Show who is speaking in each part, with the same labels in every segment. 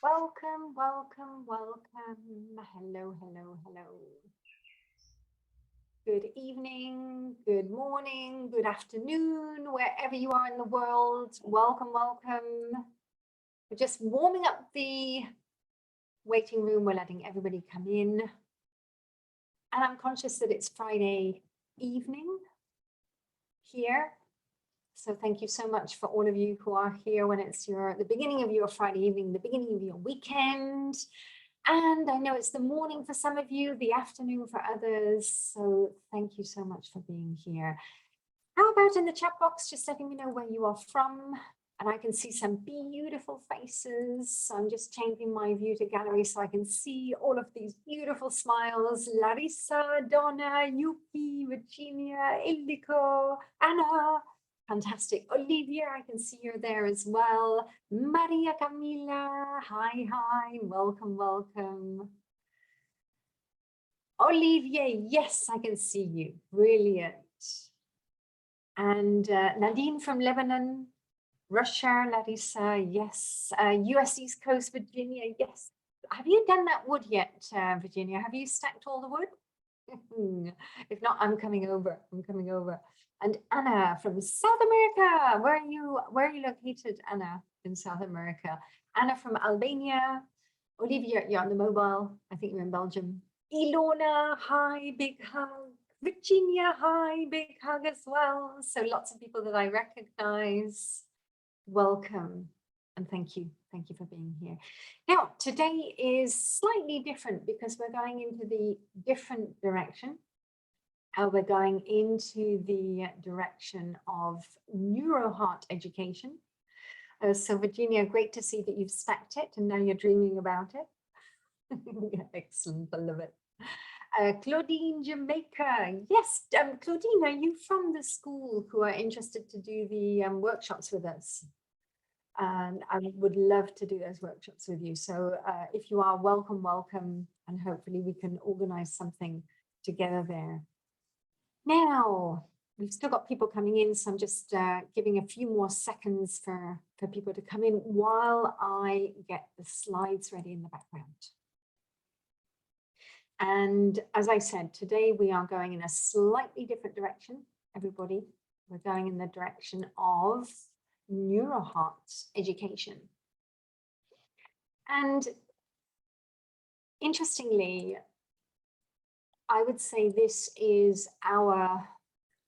Speaker 1: Welcome, welcome, welcome. Hello, hello, hello. Good evening, good morning, good afternoon, wherever you are in the world. Welcome, welcome. We're just warming up the waiting room. We're letting everybody come in. And I'm conscious that it's Friday evening here. So thank you so much for all of you who are here when it's the beginning of your Friday evening, the beginning of your weekend. And I know it's the morning for some of you, the afternoon for others. So thank you so much for being here. How about in the chat box, just letting me know where you are from? And I can see some beautiful faces. So I'm just changing my view to gallery so I can see all of these beautiful smiles. Larissa, Donna, Yuki, Virginia, Ildiko, Anna. Fantastic. Olivia, I can see you're there as well. Maria Camila, hi, hi, welcome, welcome. Olivia, yes, I can see you. Brilliant. And Nadine from Lebanon, Russia, Larissa, yes. US East Coast, Virginia, yes. Have you done that wood yet, Virginia? Have you stacked all the wood? If not, I'm coming over. I'm coming over. And Anna from South America. Where are you located, Anna, in South America? Anna from Albania. Olivia, you're on the mobile. I think you're in Belgium. Ilona, hi, big hug. Virginia, hi, big hug as well. So lots of people that I recognize. Welcome and thank you. Thank you for being here. Now, today is slightly different because we're going into the different direction. We're going into the direction of Neuroheart Education. So Virginia, great to see that you've stacked it and now you're dreaming about it. Excellent, I love it. Claudine, Jamaica. Yes, Claudine, are you from the school who are interested to do the workshops with us? And I would love to do those workshops with you. So if you are, welcome, welcome, and hopefully we can organize something together there. Now, we've still got people coming in, so I'm just giving a few more seconds for people to come in while I get the slides ready in the background. And as I said, today we are going in a slightly different direction, everybody. We're going in the direction of Neuroheart Education. And interestingly, I would say this is our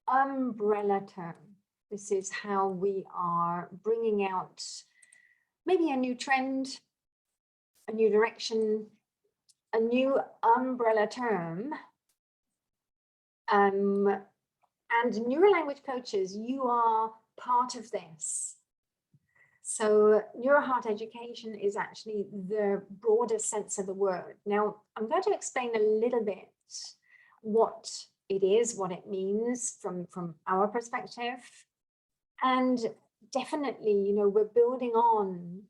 Speaker 1: umbrella term. This is how we are bringing out maybe a new trend, a new direction, a new umbrella term. And neurolanguage coaches, you are part of this. So Neuroheart Education is actually the broader sense of the word. Now, I'm going to explain a little bit what it is, what it means from our perspective. And definitely, you know, we're building on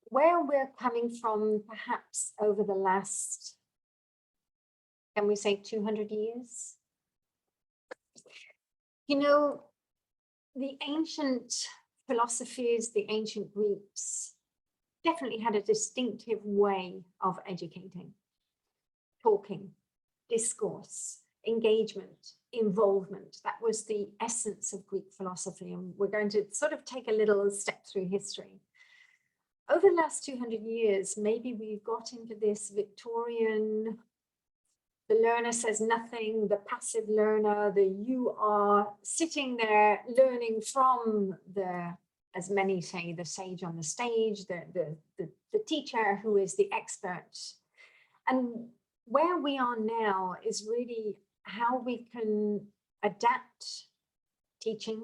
Speaker 1: where we're coming from, perhaps over the last, can we say 200 years? You know, the ancient philosophies, the ancient Greeks definitely had a distinctive way of educating, talking, discourse, engagement, involvement. That was the essence of Greek philosophy. And we're going to sort of take a little step through history. Over the last 200 years, maybe we got into this Victorian, the learner says nothing, the passive learner, you are sitting there learning from the, as many say, the sage on the stage, the teacher who is the expert. And where we are now is really how we can adapt teaching,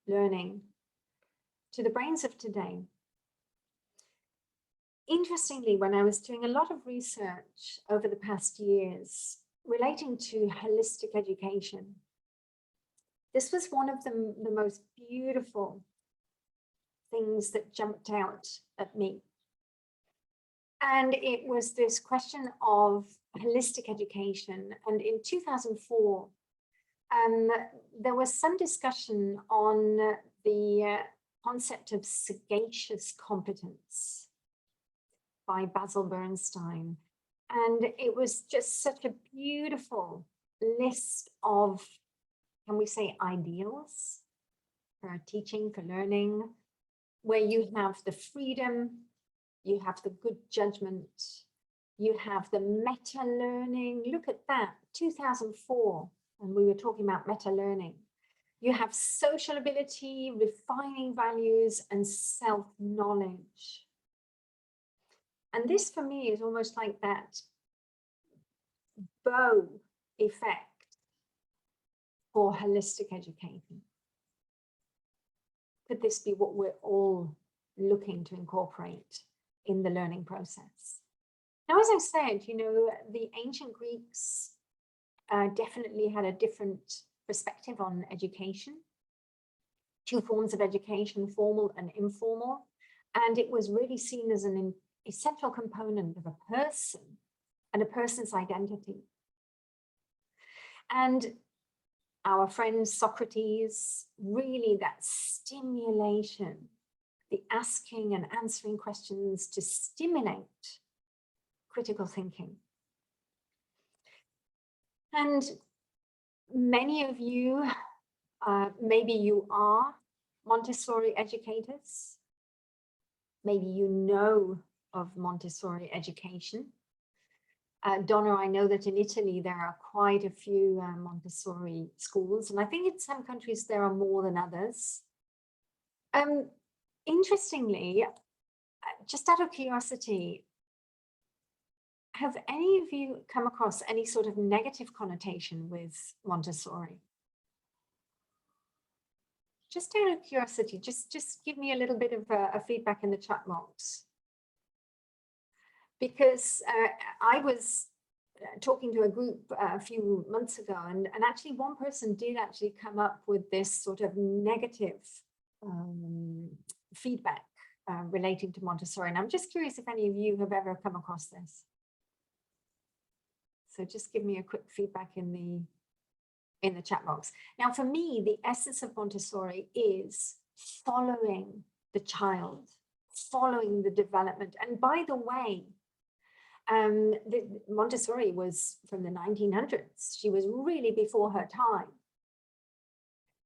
Speaker 1: learning to the brains of today. Interestingly, when I was doing a lot of research over the past years relating to holistic education, this was one of the most beautiful things that jumped out at me. And it was this question of holistic education. And in 2004, there was some discussion on the concept of sagacious competence by Basil Bernstein. And it was just such a beautiful list of, can we say, ideals for teaching, for learning, where you have the freedom, you have the good judgment, you have the meta learning. Look at that, 2004, and we were talking about meta learning. You have social ability, refining values, and self-knowledge. And this for me is almost like that bow effect for holistic education. Could this be what we're all looking to incorporate in the learning process? Now, as I said, you know, the ancient Greeks definitely had a different perspective on education. Two forms of education, formal and informal. And it was really seen as an essential component of a person and a person's identity. And our friend Socrates, really that stimulation, the asking and answering questions to stimulate critical thinking. And many of you, maybe you are Montessori educators. Maybe you know of Montessori education. Donna, I know that in Italy there are quite a few Montessori schools, and I think in some countries there are more than others. Interestingly, just out of curiosity, have any of you come across any sort of negative connotation with Montessori? Just out of curiosity, just give me a little bit of a feedback in the chat box. Because I was talking to a group a few months ago, and actually one person did actually come up with this sort of negative feedback relating to Montessori. And I'm just curious if any of you have ever come across this. So just give me a quick feedback in the chat box. Now, for me, the essence of Montessori is following the child, following the development. And by the way, Montessori was from the 1900s. She was really before her time.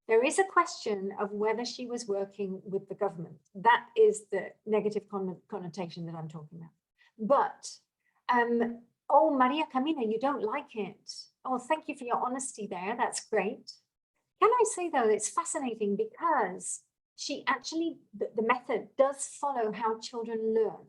Speaker 1: There is a question of whether she was working with the government. That is the negative connotation that I'm talking about. But, oh, Maria Camina, you don't like it. Oh, thank you for your honesty there. That's great. Can I say, though, it's fascinating because she actually, the method does follow how children learn.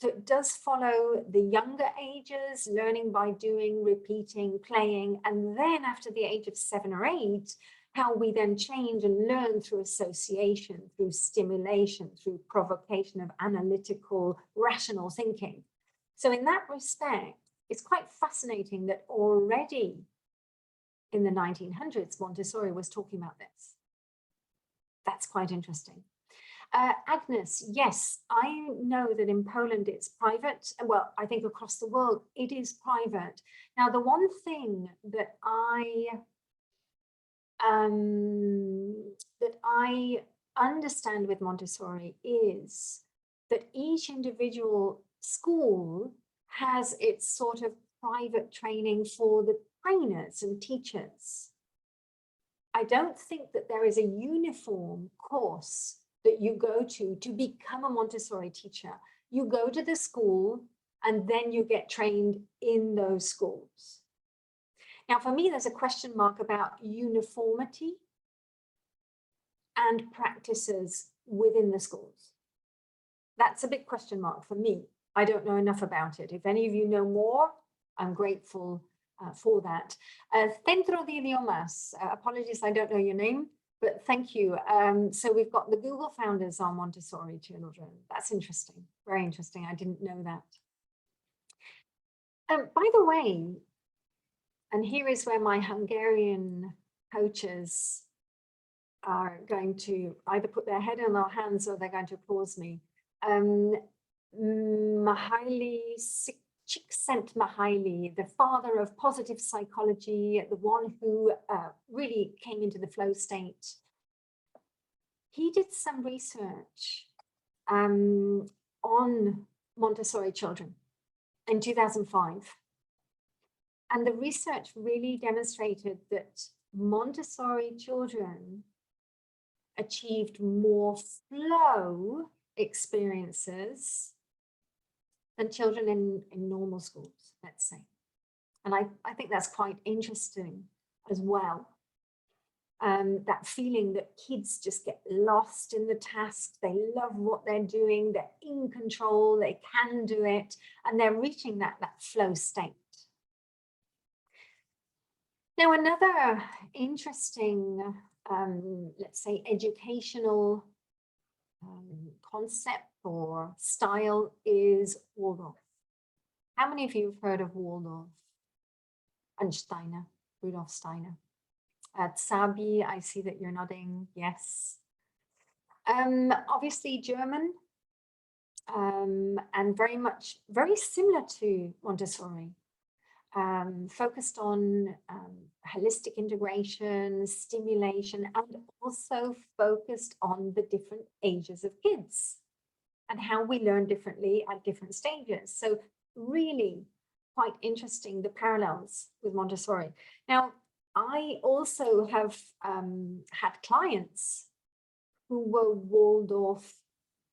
Speaker 1: So it does follow the younger ages, learning by doing, repeating, playing, and then after the age of 7 or 8, how we then change and learn through association, through stimulation, through provocation of analytical, rational thinking. So in that respect, it's quite fascinating that already in the 1900s, Montessori was talking about this. That's quite interesting. Agnes, yes, I know that in Poland it's private. Well, I think across the world it is private. Now, the one thing that I understand with Montessori is that each individual school has its sort of private training for the trainers and teachers. I don't think that there is a uniform course that you go to become a Montessori teacher. You go to the school and then you get trained in those schools. Now, for me, there's a question mark about uniformity and practices within the schools. That's a big question mark for me. I don't know enough about it. If any of you know more, I'm grateful for that. Centro de Idiomas, apologies, I don't know your name, but thank you. So we've got the Google founders are Montessori children. That's interesting, very interesting. I didn't know that. By the way, and here is where my Hungarian coaches are going to either put their head in their hands or they're going to pause me. Mihaly Csikszentmihalyi, the father of positive psychology, the one who really came into the flow state. he did some research on Montessori children in 2005. And the research really demonstrated that Montessori children achieved more flow experiences than children in normal schools, let's say. And I think that's quite interesting as well. That feeling that kids just get lost in the task, they love what they're doing, they're in control, they can do it, and they're reaching that flow state. Now, another interesting, let's say, educational concept or style is Waldorf. How many of you have heard of Waldorf and Steiner, Rudolf Steiner? Sabi, I see that you're nodding, yes. Obviously German, and very similar to Montessori. Focused on holistic integration, stimulation, and also focused on the different ages of kids and how we learn differently at different stages. So really quite interesting, the parallels with Montessori. Now, I also have had clients who were Waldorf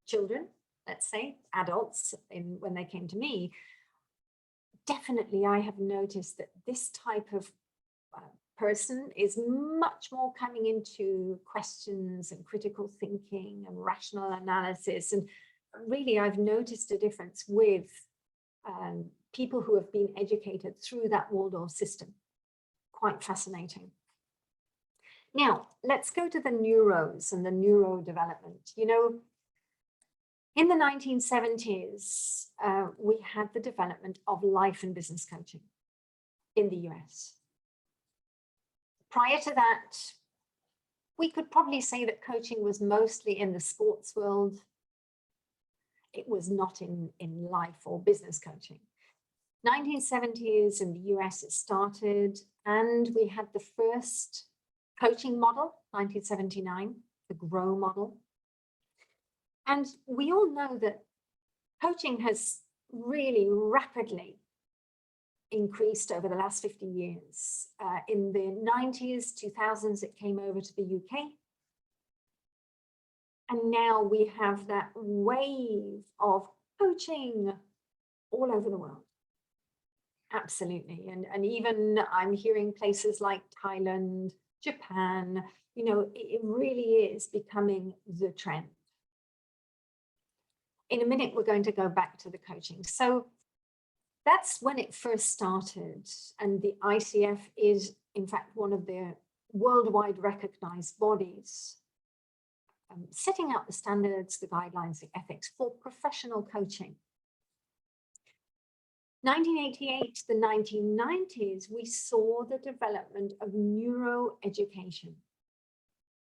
Speaker 1: children, let's say, adults when they came to me. Definitely, I have noticed that this type of person is much more coming into questions and critical thinking and rational analysis. And really, I've noticed a difference with people who have been educated through that Waldorf system. Quite fascinating. Now, let's go to the neuros and the neurodevelopment. You know, in the 1970s, we had the development of life and business coaching in the US. Prior to that, we could probably say that coaching was mostly in the sports world. It was not in life or business coaching. 1970s in the US it started, and we had the first coaching model, 1979, the GROW model. And we all know that coaching has really rapidly increased over the last 50 years. In the 90s, 2000s, it came over to the UK. And now we have that wave of coaching all over the world. Absolutely. And even I'm hearing places like Thailand, Japan, you know, it really is becoming the trend. In a minute, we're going to go back to the coaching. So that's when it first started. And the ICF is, in fact, one of the worldwide recognized bodies setting out the standards, the guidelines, the ethics for professional coaching. 1988 to the 1990s, we saw the development of neuroeducation.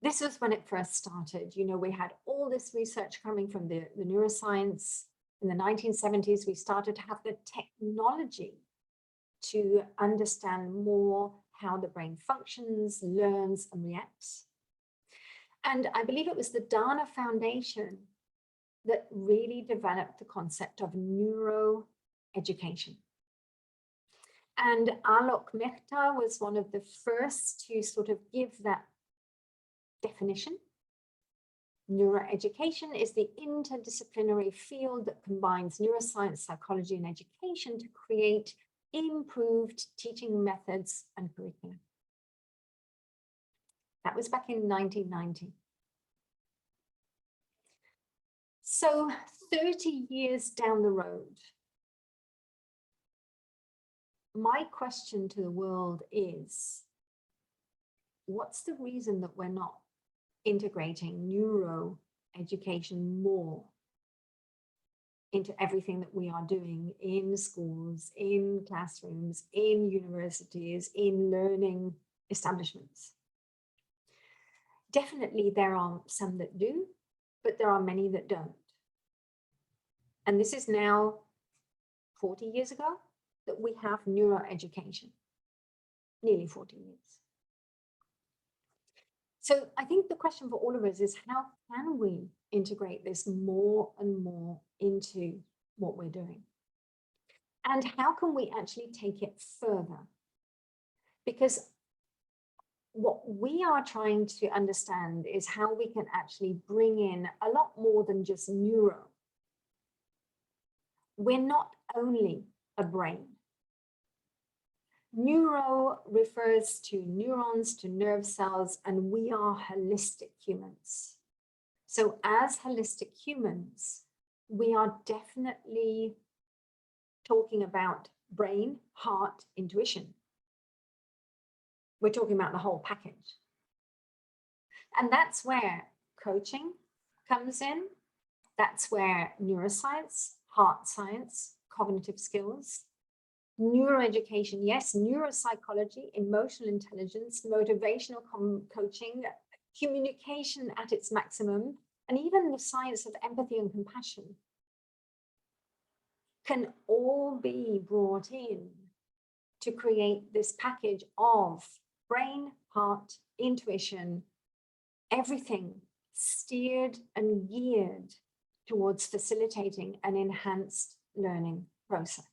Speaker 1: This was when it first started. You know, we had all this research coming from the neuroscience. In the 1970s, we started to have the technology to understand more how the brain functions, learns, and reacts. And I believe it was the Dana Foundation that really developed the concept of neuroeducation. And Alok Mehta was one of the first to sort of give that definition. Neuroeducation is the interdisciplinary field that combines neuroscience, psychology, and education to create improved teaching methods and curriculum. That was back in 1990. So 30 years down the road, my question to the world is, what's the reason that we're not integrating neuroeducation more into everything that we are doing in schools, in classrooms, in universities, in learning establishments? Definitely there are some that do, but there are many that don't. And this is now 40 years ago that we have neuroeducation, nearly 40 years. So I think the question for all of us is, how can we integrate this more and more into what we're doing? And how can we actually take it further? Because what we are trying to understand is how we can actually bring in a lot more than just neuro. We're not only a brain. Neuro refers to neurons, to nerve cells, and we are holistic humans. So as holistic humans, we are definitely talking about brain, heart, intuition. We're talking about the whole package. And that's where coaching comes in. That's where neuroscience, heart science, cognitive skills, neuroeducation, yes, neuropsychology, emotional intelligence, motivational coaching, communication at its maximum, and even the science of empathy and compassion can all be brought in to create this package of brain, heart, intuition, everything steered and geared towards facilitating an enhanced learning process.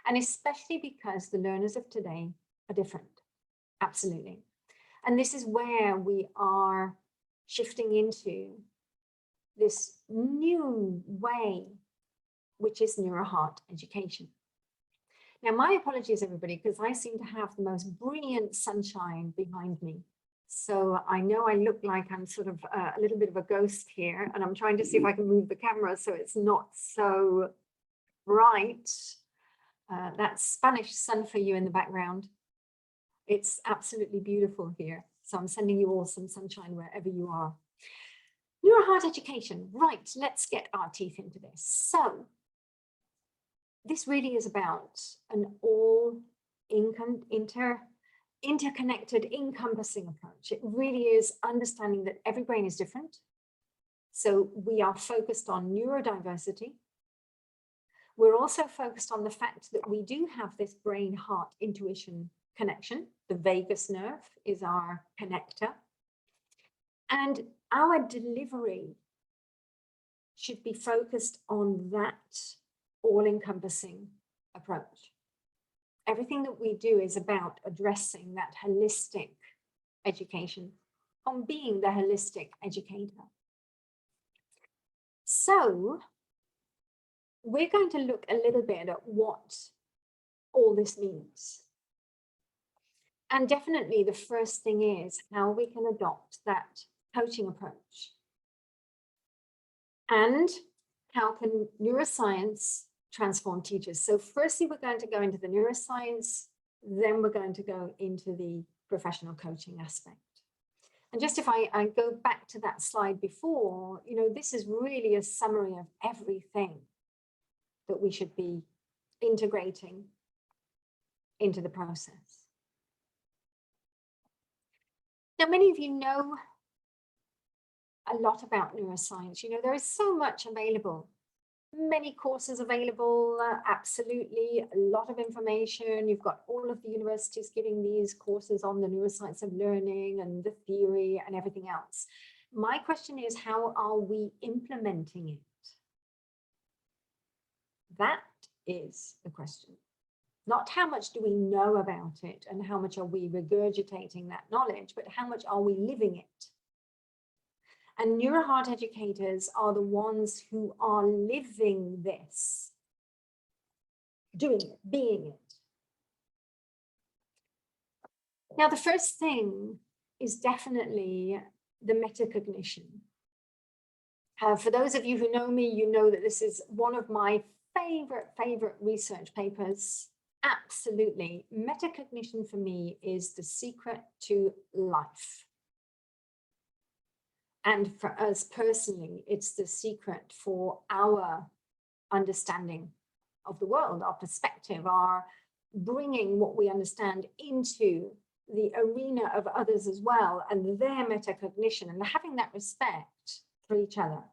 Speaker 1: And especially because the learners of today are different, absolutely. And this is where we are shifting into this new way, which is Neuroheart Education. Now, my apologies, everybody, because I seem to have the most brilliant sunshine behind me. So I know I look like I'm sort of a little bit of a ghost here, and I'm trying to see if I can move the camera so it's not so bright. That's Spanish sun for you in the background. It's absolutely beautiful here. So I'm sending you all some sunshine wherever you are. Neuroheart Education. Right, let's get our teeth into this. So this really is about an all interconnected, encompassing approach. It really is understanding that every brain is different. So we are focused on neurodiversity. We're also focused on the fact that we do have this brain-heart intuition connection. The vagus nerve is our connector. And our delivery should be focused on that all-encompassing approach. Everything that we do is about addressing that holistic education, on being the holistic educator. So we're going to look a little bit at what all this means. And definitely the first thing is how we can adopt that coaching approach. And how can neuroscience transform teachers? So firstly, we're going to go into the neuroscience, then we're going to go into the professional coaching aspect. And just if I go back to that slide before, you know, this is really a summary of everything that we should be integrating into the process. Now, many of you know a lot about neuroscience. You know, there is so much available, many courses available, absolutely, a lot of information. You've got all of the universities giving these courses on the neuroscience of learning and the theory and everything else. My question is, how are we implementing it? That is the question. Not how much do we know about it and how much are we regurgitating that knowledge, but how much are we living it? And Neuroheart educators are the ones who are living this, doing it, being it. Now, the first thing is definitely the metacognition. For those of you who know me, you know that this is one of my favorite research papers. Absolutely. Metacognition for me is the secret to life. And for us personally, it's the secret for our understanding of the world, our perspective, our bringing what we understand into the arena of others as well, and their metacognition, and having that respect for each other.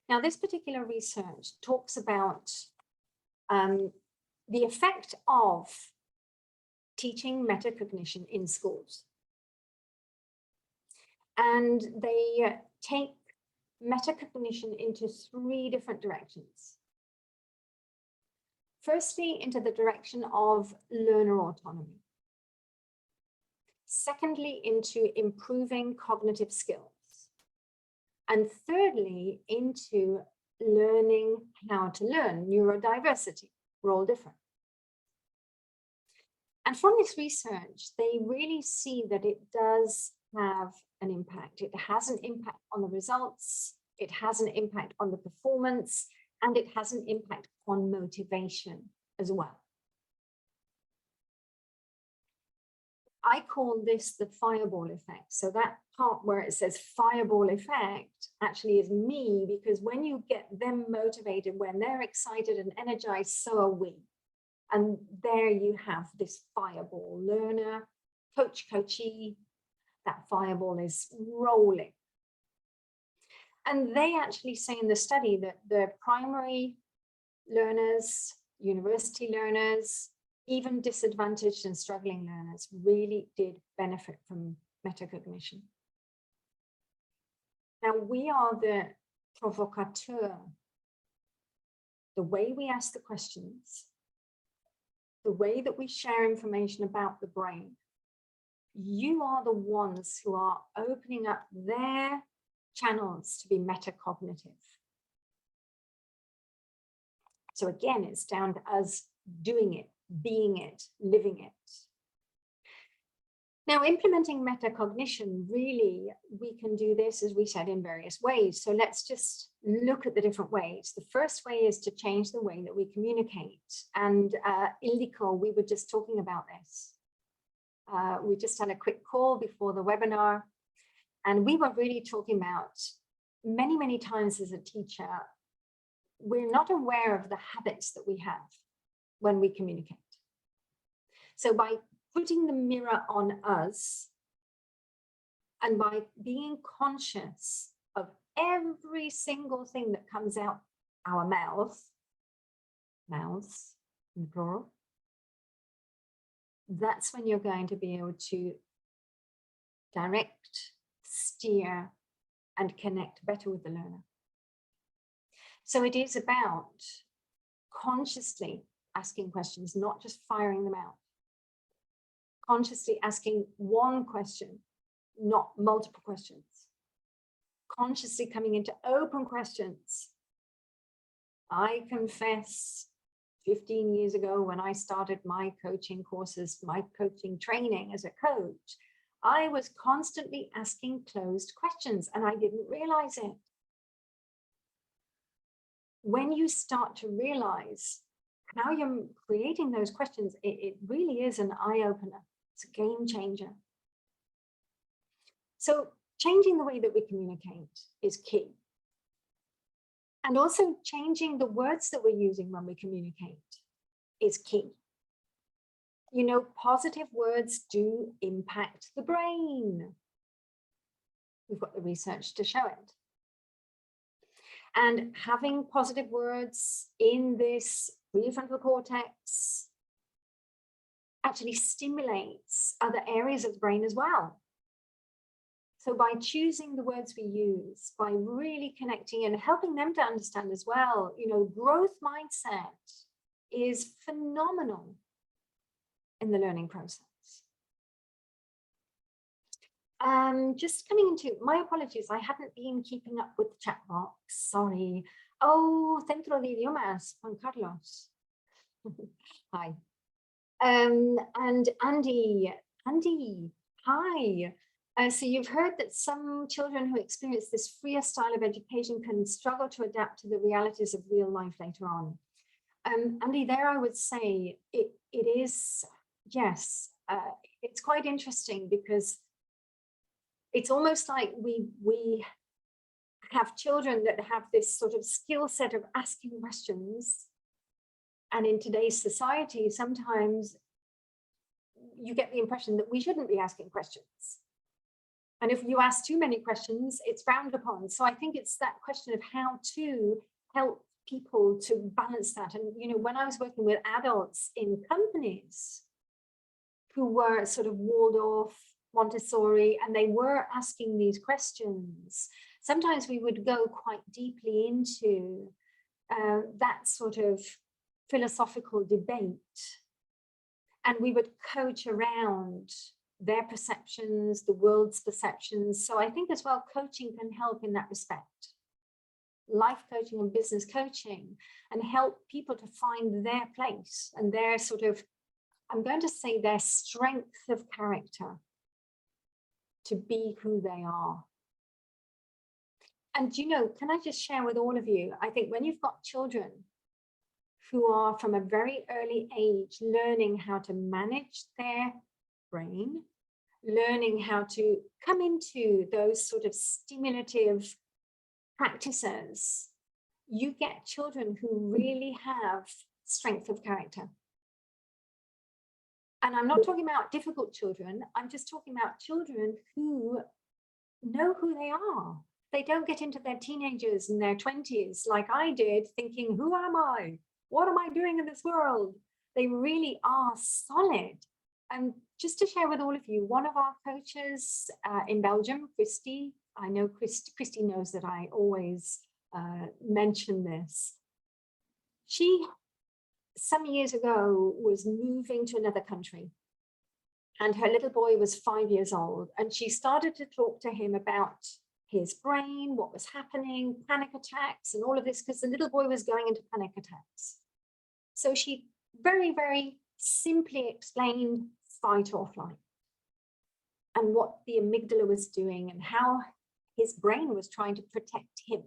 Speaker 1: Now, this particular research talks about the effect of teaching metacognition in schools. And they take metacognition into 3 different directions. Firstly, into the direction of learner autonomy. Secondly, into improving cognitive skills. And thirdly, into learning how to learn, neurodiversity. We're all different. And from this research, they really see that it does have an impact. It has an impact on the results, it has an impact on the performance, and it has an impact on motivation as well. I call this the fireball effect. So that part where it says fireball effect actually is me, because when you get them motivated, when they're excited and energized, so are we. And there you have this fireball. Learner, coach, coachee, that fireball is rolling. And they actually say in the study that the primary learners, university learners, even disadvantaged and struggling learners really did benefit from metacognition. Now, we are the provocateur. The way we ask the questions, the way that we share information about the brain, you are the ones who are opening up their channels to be metacognitive. So again, it's down to us doing it, being it, living it. Now, implementing metacognition, really, we can do this, as we said, in various ways. So let's just look at the different ways. The first way is to change the way that we communicate. And Ildiko, we were just talking about this. We just had a quick call before the webinar, and we were really talking about many, many times as a teacher, we're not aware of the habits that we have when we communicate. So by putting the mirror on us and by being conscious of every single thing that comes out our mouths in plural, that's when you're going to be able to direct, steer, and connect better with the learner. So it is about consciously asking questions, not just firing them out. Consciously asking one question, not multiple questions. Consciously coming into open questions. I confess 15 years ago when I started my coaching courses, my coaching training as a coach, I was constantly asking closed questions and I didn't realize it. When you start to realize how you're creating those questions, it really is an eye-opener. It's a game changer. So changing the way that we communicate is key. And also changing the words that we're using when we communicate is key. You know, positive words do impact the brain. We've got the research to show it. And having positive words in this prefrontal cortex actually stimulates other areas of the brain as well. So by choosing the words we use, by really connecting and helping them to understand as well, you know, growth mindset is phenomenal in the learning process. Just coming into, my apologies, I hadn't been keeping up with the chat box, sorry. Oh, Centro de Idiomas, Juan Carlos. Hi. And Andy, hi. So you've heard that some children who experience this freer style of education can struggle to adapt to the realities of real life later on. Andy, there I would say it is, yes, it's quite interesting because it's almost like we have children that have this sort of skill set of asking questions. And in today's society, sometimes you get the impression that we shouldn't be asking questions. And if you ask too many questions, it's frowned upon. So I think it's that question of how to help people to balance that. And, you know, when I was working with adults in companies who were sort of walled off, Montessori, and they were asking these questions. Sometimes we would go quite deeply into that sort of philosophical debate, and we would coach around their perceptions, the world's perceptions. So I think as well, coaching can help in that respect. Life coaching and business coaching, and help people to find their place and their sort of, I'm going to say, their strength of character to be who they are. And, you know, can I just share with all of you, I think when you've got children who are from a very early age learning how to manage their brain, learning how to come into those sort of stimulative practices, you get children who really have strength of character. And I'm not talking about difficult children. I'm just talking about children who know who they are. They don't get into their teenagers and their 20s like I did, thinking, who am I? What am I doing in this world? They really are solid. And just to share with all of you, one of our coaches in Belgium, Christy, I know Christy knows that I always mention this. She, some years ago, was moving to another country, and her little boy was 5 years old, and she started to talk to him about his brain, what was happening, panic attacks and all of this, because the little boy was going into panic attacks. So she very, very simply explained fight or flight and what the amygdala was doing and how his brain was trying to protect him.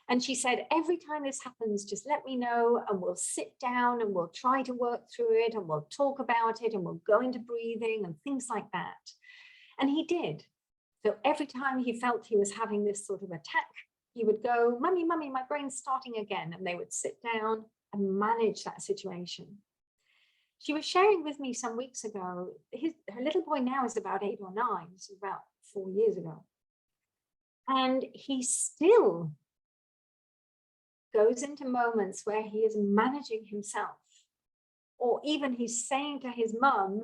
Speaker 1: And she said, every time this happens, just let me know, and we'll sit down and we'll try to work through it, and we'll talk about it, and we'll go into breathing and things like that. And he did. So every time he felt he was having this sort of attack, he would go, mummy, mummy, my brain's starting again. And they would sit down and manage that situation. She was sharing with me some weeks ago, her little boy now is about 8 or 9, this is about 4 years ago. And he still goes into moments where he is managing himself, or even he's saying to his mum,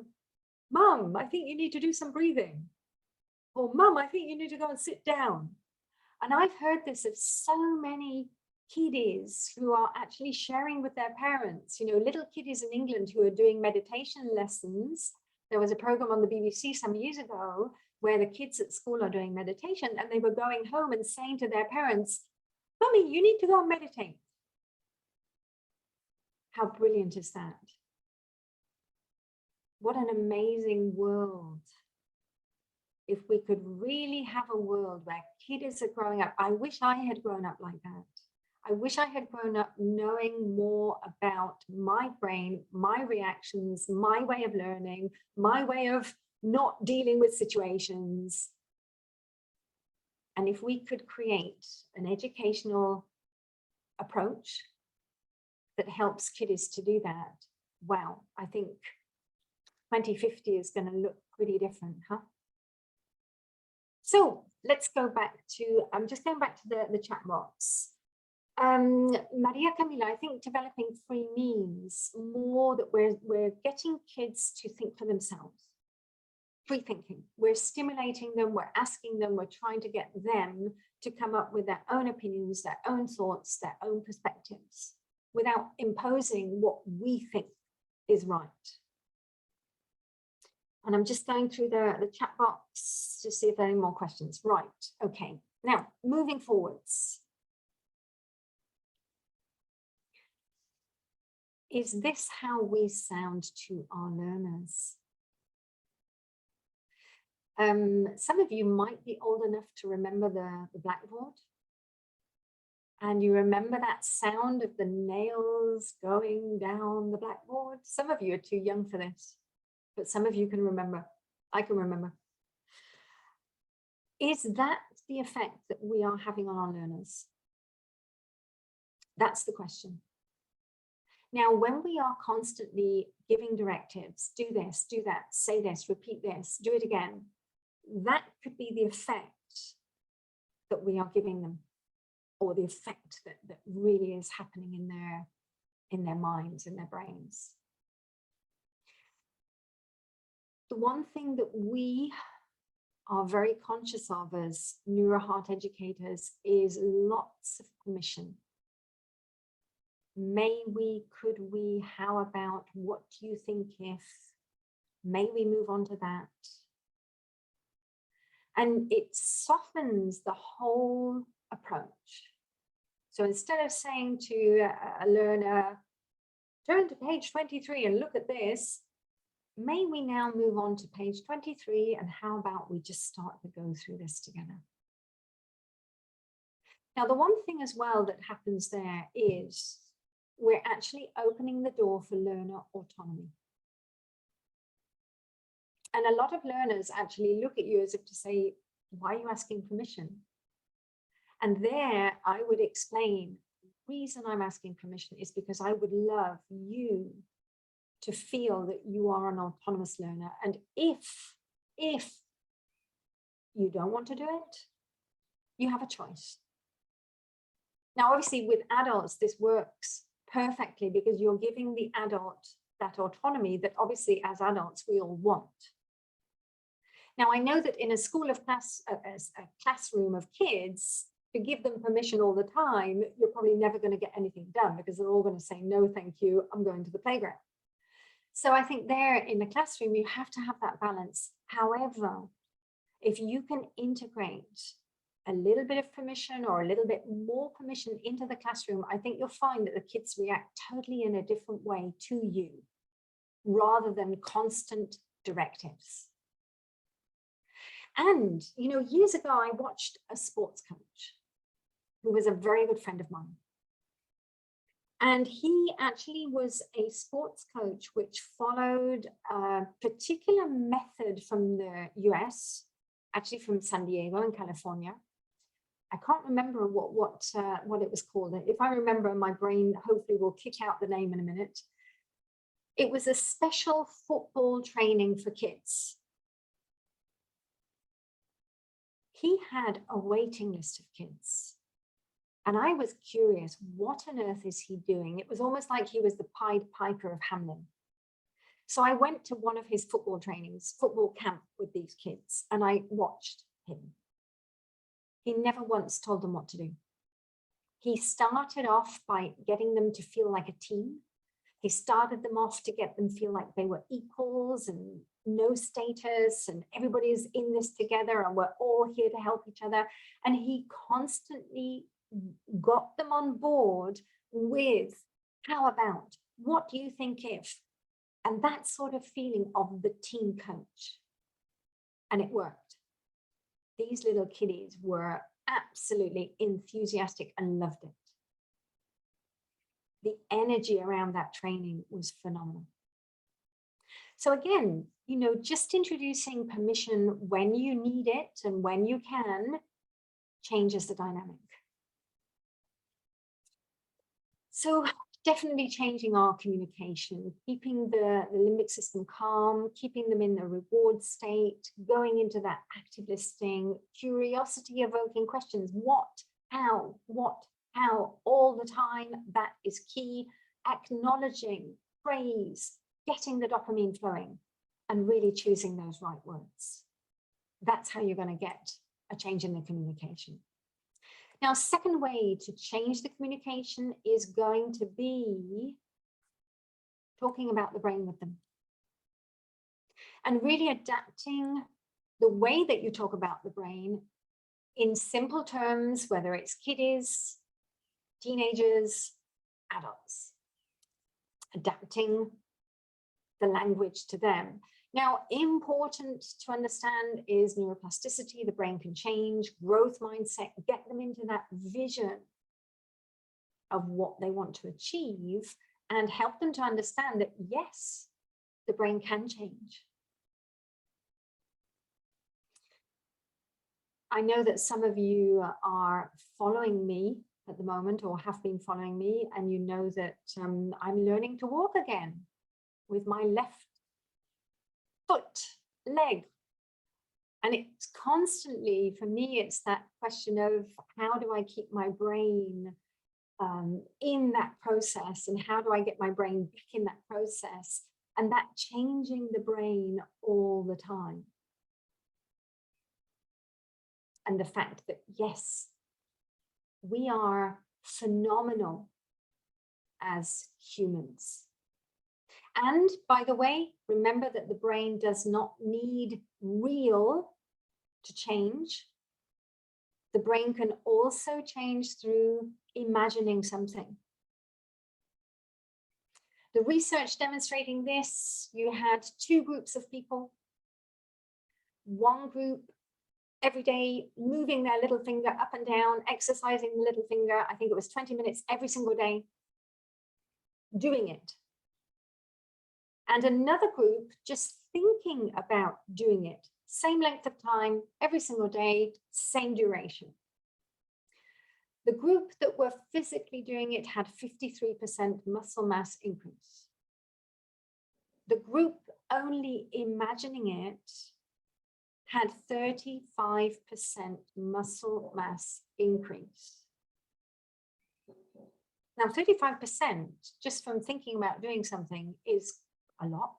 Speaker 1: Mum, I think you need to do some breathing, or Mum, I think you need to go and sit down. And I've heard this of so many kiddies who are actually sharing with their parents, you know, little kiddies in England who are doing meditation lessons. There was a program on the BBC some years ago where the kids at school are doing meditation, and they were going home and saying to their parents, Mummy, you need to go and meditate. How brilliant is that? What an amazing world. If we could really have a world where kiddies are growing up. I wish I had grown up like that. I wish I had grown up knowing more about my brain, my reactions, my way of learning, my way of not dealing with situations. And if we could create an educational approach that helps kiddies to do that, wow, I think 2050 is going to look pretty different, huh? So let's go back to, I'm just going back to the chat box. Maria Camila, I think developing free means more that we're getting kids to think for themselves. Free thinking. We're stimulating them, we're asking them, we're trying to get them to come up with their own opinions, their own thoughts, their own perspectives, without imposing what we think is right. And I'm just going through the chat box to see if there are any more questions. Right, okay. Now, moving forwards. Is this how we sound to our learners? Some of you might be old enough to remember the blackboard. And you remember that sound of the nails going down the blackboard? Some of you are too young for this, but some of you can remember. I can remember. Is that the effect that we are having on our learners? That's the question. Now, when we are constantly giving directives, do this, do that, say this, repeat this, do it again, that could be the effect that we are giving them, or the effect that really is happening in their minds, in their brains. the one thing that we are very conscious of as Neuroheart educators is lots of permission. May we, could we, how about, what do you think if, may we move on to that? And it softens the whole approach. So instead of saying to a learner, turn to page 23 and look at this, may we now move on to page 23 and how about we just start to go through this together? Now, the one thing as well that happens there is we're actually opening the door for learner autonomy. And a lot of learners actually look at you as if to say, why are you asking permission? And there I would explain, the reason I'm asking permission is because I would love you to feel that you are an autonomous learner. And if you don't want to do it, you have a choice. Now, obviously with adults, this works perfectly because you're giving the adult that autonomy that obviously as adults we all want. Now, I know that in a school of a classroom of kids, to give them permission all the time, you're probably never going to get anything done because they're all going to say, no, thank you, I'm going to the playground. So I think there in the classroom, you have to have that balance. However, if you can integrate a little bit of permission or a little bit more permission into the classroom, I think you'll find that the kids react totally in a different way to you rather than constant directives. And, you know, years ago, I watched a sports coach who was a very good friend of mine. And he actually was a sports coach which followed a particular method from the US, actually from San Diego in California. I can't remember what it was called. If I remember, my brain hopefully will kick out the name in a minute. It was a special football training for kids. He had a waiting list of kids. And I was curious, what on earth is he doing? It was almost like he was the Pied Piper of Hamelin. So I went to one of his football trainings, football camp with these kids, and I watched him. He never once told them what to do. He started off by getting them to feel like a team. He started them off to get them feel like they were equals and no status and everybody's in this together and we're all here to help each other. And he constantly got them on board with, how about, what do you think if? And that sort of feeling of the team coach. And it worked. These little kiddies were absolutely enthusiastic and loved it. The energy around that training was phenomenal. So again, you know, just introducing permission when you need it and when you can changes the dynamic. So definitely changing our communication, keeping the limbic system calm, keeping them in a reward state, going into that active listening, curiosity evoking questions, what, how, all the time, that is key. Acknowledging, praise, getting the dopamine flowing, and really choosing those right words. That's how you're going to get a change in the communication. Now, second way to change the communication is going to be talking about the brain with them. And really adapting the way that you talk about the brain in simple terms, whether it's kiddies, teenagers, adults. Adapting the language to them. Now, important to understand is neuroplasticity. The brain can change, growth mindset, get them into that vision of what they want to achieve and help them to understand that, yes, the brain can change. I know that some of you are following me at the moment or have been following me, and you know that I'm learning to walk again with my left foot, leg. And it's constantly, for me, it's that question of how do I keep my brain in that process, and how do I get my brain back in that process and that changing the brain all the time. And the fact that, yes, we are phenomenal as humans. And by the way, remember that the brain does not need real to change. The brain can also change through imagining something. The research demonstrating this, you had two groups of people. One group every day moving their little finger up and down, exercising the little finger. I think it was 20 minutes every single day, doing it. And another group just thinking about doing it. Same length of time, every single day, same duration. The group that were physically doing it had 53% muscle mass increase. The group only imagining it had 35% muscle mass increase. Now, 35% just from thinking about doing something is a lot.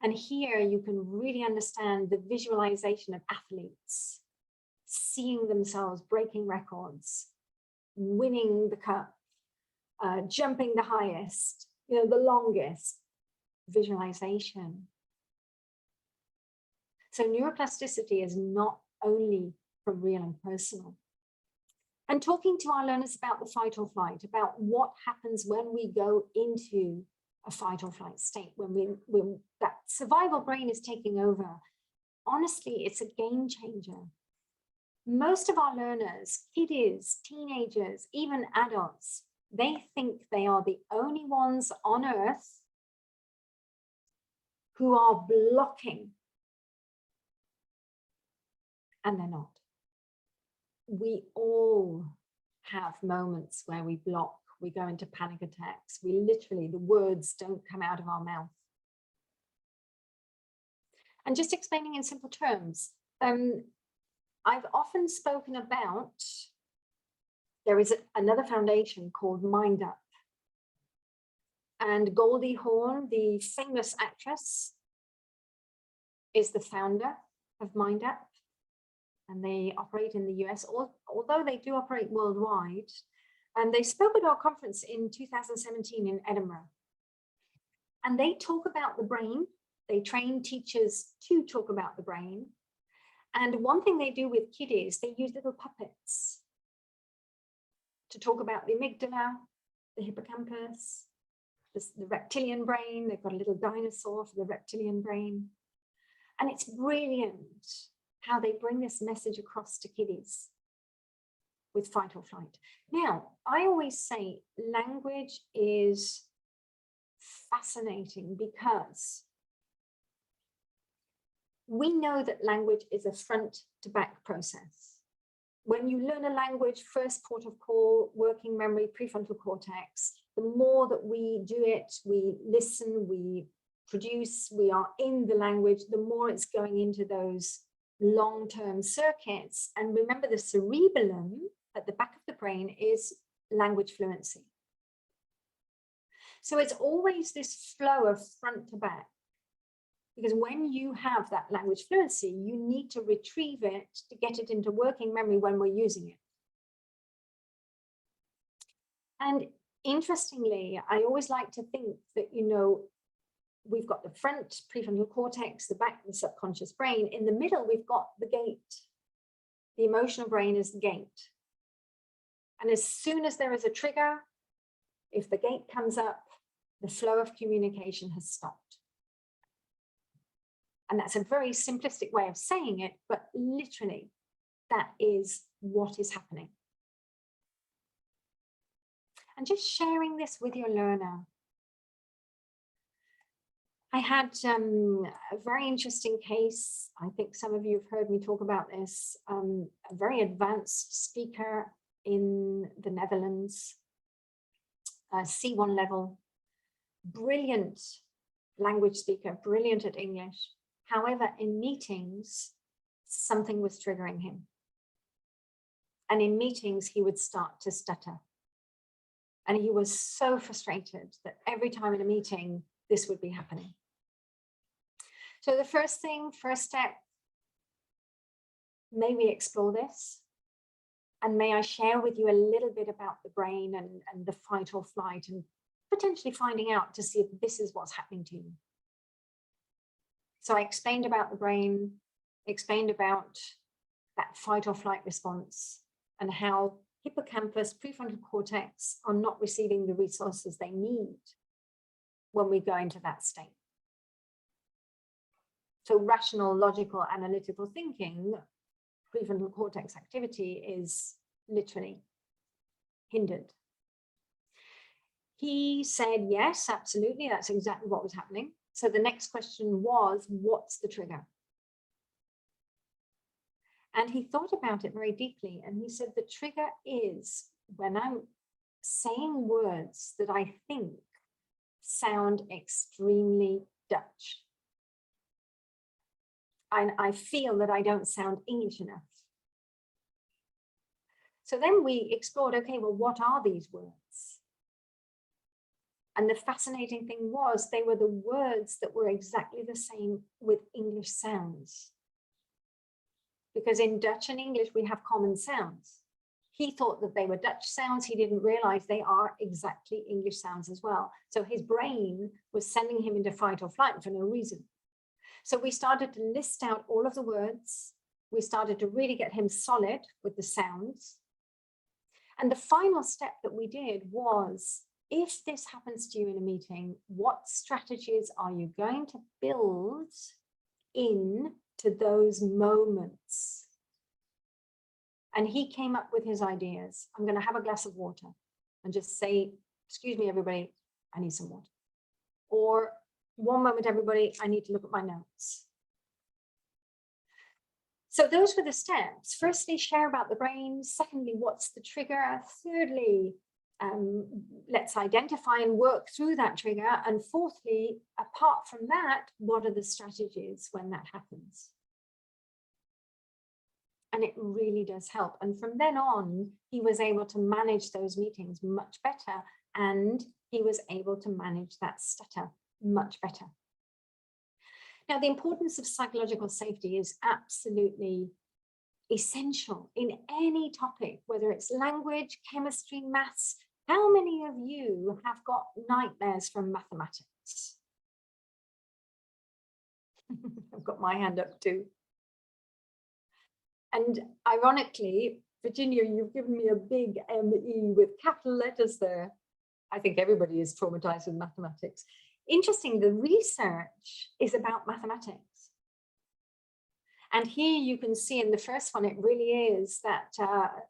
Speaker 1: And here you can really understand the visualization of athletes, seeing themselves breaking records, winning the cup, jumping the highest, the longest. Visualization. So neuroplasticity is not only for real and personal. And talking to our learners about the fight or flight, about what happens when we go into a fight or flight state, when that survival brain is taking over. Honestly, it's a game changer. Most of our learners, kiddies, teenagers, even adults, they think they are the only ones on earth who are blocking. And they're not. We all have moments where we block, we go into panic attacks. We literally, the words don't come out of our mouth. And just explaining in simple terms, I've often spoken about, there is another foundation called Mind Up. And Goldie Hawn, the famous actress, is the founder of Mind Up. And they operate in the US, although they do operate worldwide. And they spoke at our conference in 2017 in Edinburgh. And they talk about the brain. They train teachers to talk about the brain. And one thing they do with kiddies, they use little puppets to talk about the amygdala, the hippocampus, the reptilian brain. They've got a little dinosaur for the reptilian brain. And it's brilliant how they bring this message across to kiddies with fight or flight. Now, I always say language is fascinating because we know that language is a front to back process. When you learn a language, first port of call, working memory, prefrontal cortex, the more that we do it, we listen, we produce, we are in the language, the more it's going into those long-term circuits. And remember, the cerebellum at the back of the brain is language fluency. So it's always this flow of front to back, because when you have that language fluency, you need to retrieve it to get it into working memory when we're using it. And interestingly, I always like to think that, we've got the front prefrontal cortex, the back, the subconscious brain. In the middle, we've got the gate. The emotional brain is the gate. And as soon as there is a trigger, if the gate comes up, the flow of communication has stopped. And that's a very simplistic way of saying it, but literally, that is what is happening. And just sharing this with your learner. I had a very interesting case. I think some of you have heard me talk about this. A very advanced speaker in the Netherlands, C1 level, brilliant language speaker, brilliant at English. However, in meetings, something was triggering him. And in meetings, he would start to stutter. And he was so frustrated that every time in a meeting, this would be happening. So the first step, may we explore this? And may I share with you a little bit about the brain and the fight or flight, and potentially finding out to see if this is what's happening to you. So I explained about the brain, explained about that fight or flight response, and how hippocampus, prefrontal cortex are not receiving the resources they need when we go into that state. So rational, logical, analytical thinking, prefrontal cortex activity is literally hindered. He said, yes, absolutely, that's exactly what was happening. So the next question was, what's the trigger? And he thought about it very deeply, and he said, the trigger is when I'm saying words that I think sound extremely Dutch. And I feel that I don't sound English enough. So then we explored, okay, well, what are these words? And the fascinating thing was they were the words that were exactly the same with English sounds. Because in Dutch and English, we have common sounds. He thought that they were Dutch sounds. He didn't realize they are exactly English sounds as well. So his brain was sending him into fight or flight for no reason. So we started to list out all of the words. We started to really get him solid with the sounds. And the final step that we did was, if this happens to you in a meeting, what strategies are you going to build in to those moments? And he came up with his ideas. I'm going to have a glass of water and just say, excuse me, everybody, I need some water. Or one moment, everybody, I need to look at my notes. So those were the steps. Firstly, share about the brain. Secondly, what's the trigger? Thirdly, let's identify and work through that trigger. And fourthly, apart from that, what are the strategies when that happens? And it really does help. And from then on, he was able to manage those meetings much better. And he was able to manage that stutter much better. Now, the importance of psychological safety is absolutely essential in any topic, whether it's language, chemistry, maths. How many of you have got nightmares from mathematics? I've got my hand up too. And ironically, Virginia, you've given me a big ME with capital letters there. I think everybody is traumatized with mathematics. Interesting, the research is about mathematics. And here you can see in the first one, it really is that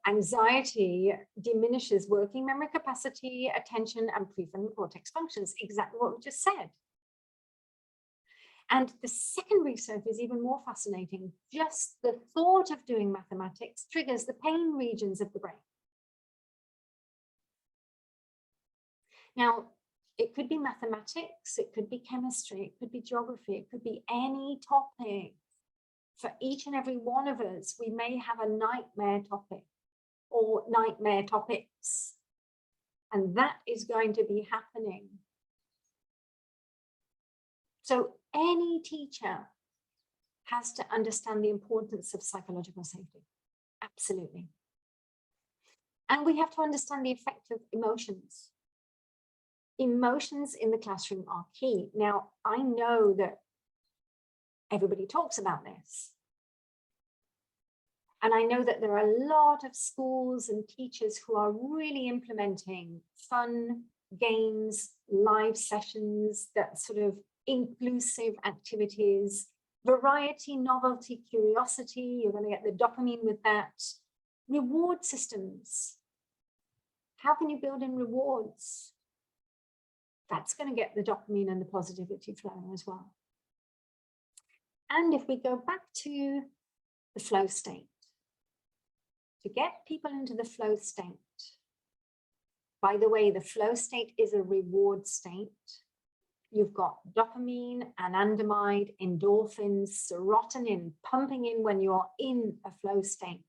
Speaker 1: anxiety diminishes working memory capacity, attention, and prefrontal cortex functions, exactly what we just said. And the second research is even more fascinating. Just the thought of doing mathematics triggers the pain regions of the brain. Now, it could be mathematics, it could be chemistry, it could be geography, it could be any topic. For each and every one of us, we may have a nightmare topic or nightmare topics. And that is going to be happening. So any teacher has to understand the importance of psychological safety. Absolutely. And we have to understand the effect of emotions. Emotions in the classroom are key. Now, I know that everybody talks about this. And I know that there are a lot of schools and teachers who are really implementing fun, games, live sessions, that sort of inclusive activities, variety, novelty, curiosity. You're going to get the dopamine with that. Reward systems. How can you build in rewards? That's going to get the dopamine and the positivity flowing as well. And if we go back to the flow state, to get people into the flow state, by the way, the flow state is a reward state. You've got dopamine, anandamide, endorphins, serotonin pumping in when you're in a flow state.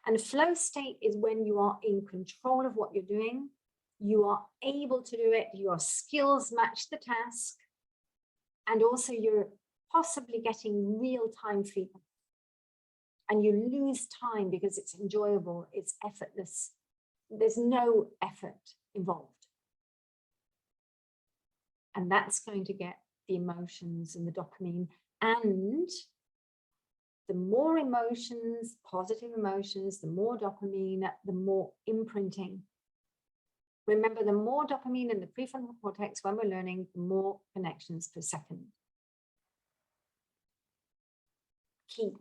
Speaker 1: And flow state is when you are in control of what you're doing. You are able to do it. Your skills match the task. And also you're possibly getting real-time feedback. And you lose time because it's enjoyable, it's effortless. There's no effort involved. And that's going to get the emotions and the dopamine. And the more emotions, positive emotions, the more dopamine, the more imprinting. Remember, the more dopamine in the prefrontal cortex when we're learning, the more connections per second. Key.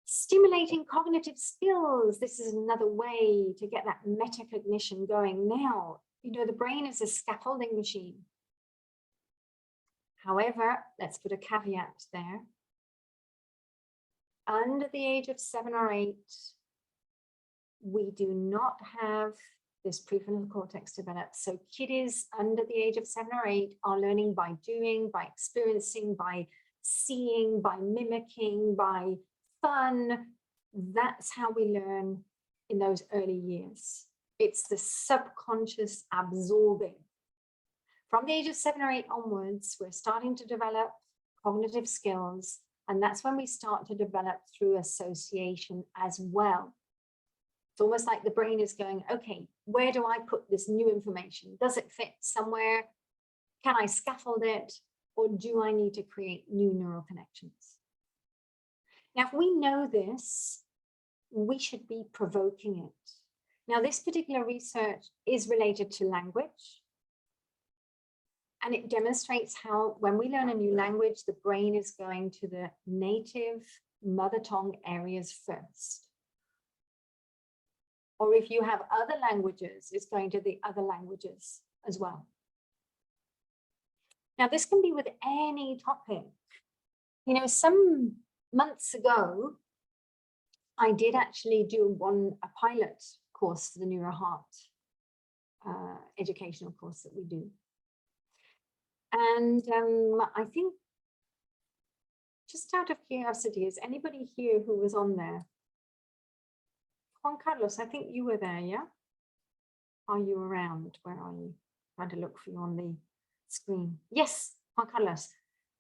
Speaker 1: Stimulating cognitive skills. This is another way to get that metacognition going. Now, you know, the brain is a scaffolding machine. However, let's put a caveat there. Under the age of 7 or 8, we do not have this prefrontal cortex developed. So kiddies under the age of 7 or 8 are learning by doing, by experiencing, by seeing, by mimicking, by fun. That's how we learn in those early years. It's the subconscious absorbing. From the age of 7 or 8 onwards, we're starting to develop cognitive skills, and that's when we start to develop through association as well. It's almost like the brain is going, okay, where do I put this new information? Does it fit somewhere? Can I scaffold it? Or do I need to create new neural connections? Now, if we know this, we should be provoking it. Now, this particular research is related to language. And it demonstrates how when we learn a new language, the brain is going to the native mother tongue areas first. Or if you have other languages, it's going to the other languages as well. Now, this can be with any topic. You know, some months ago, I did actually do a pilot course for the Neuroheart educational course that we do. And I think, just out of curiosity, is anybody here who was on there? Juan Carlos, I think you were there, yeah? Are you around? Where are you? Trying to look for you on the screen. Yes, Juan Carlos,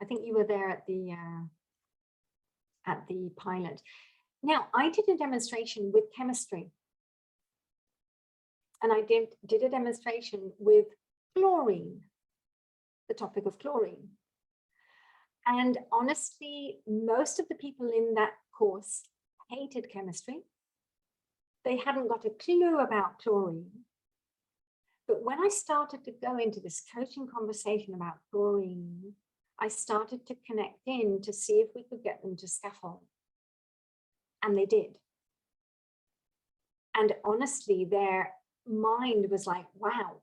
Speaker 1: I think you were there at the pilot. Now, I did a demonstration with chemistry. And I did a demonstration with chlorine, the topic of chlorine. And honestly, most of the people in that course hated chemistry. They hadn't got a clue about chlorine. But when I started to go into this coaching conversation about chlorine, I started to connect in to see if we could get them to scaffold. And they did. And honestly, their mind was like, wow,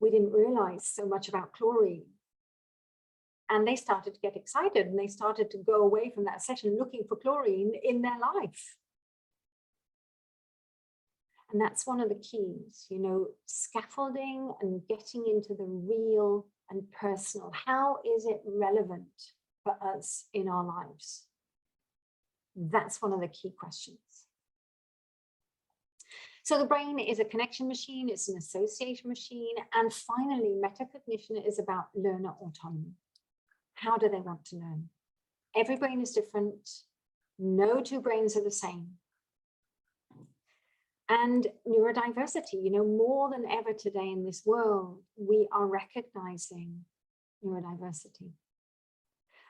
Speaker 1: we didn't realize so much about chlorine. And they started to get excited, and they started to go away from that session looking for chlorine in their life. And that's one of the keys, you know, scaffolding and getting into the real and personal. How is it relevant for us in our lives? That's one of the key questions. So the brain is a connection machine, it's an association machine, and finally, metacognition is about learner autonomy. How do they want to learn? Every brain is different. No two brains are the same. And neurodiversity, you know, more than ever today in this world, we are recognizing neurodiversity.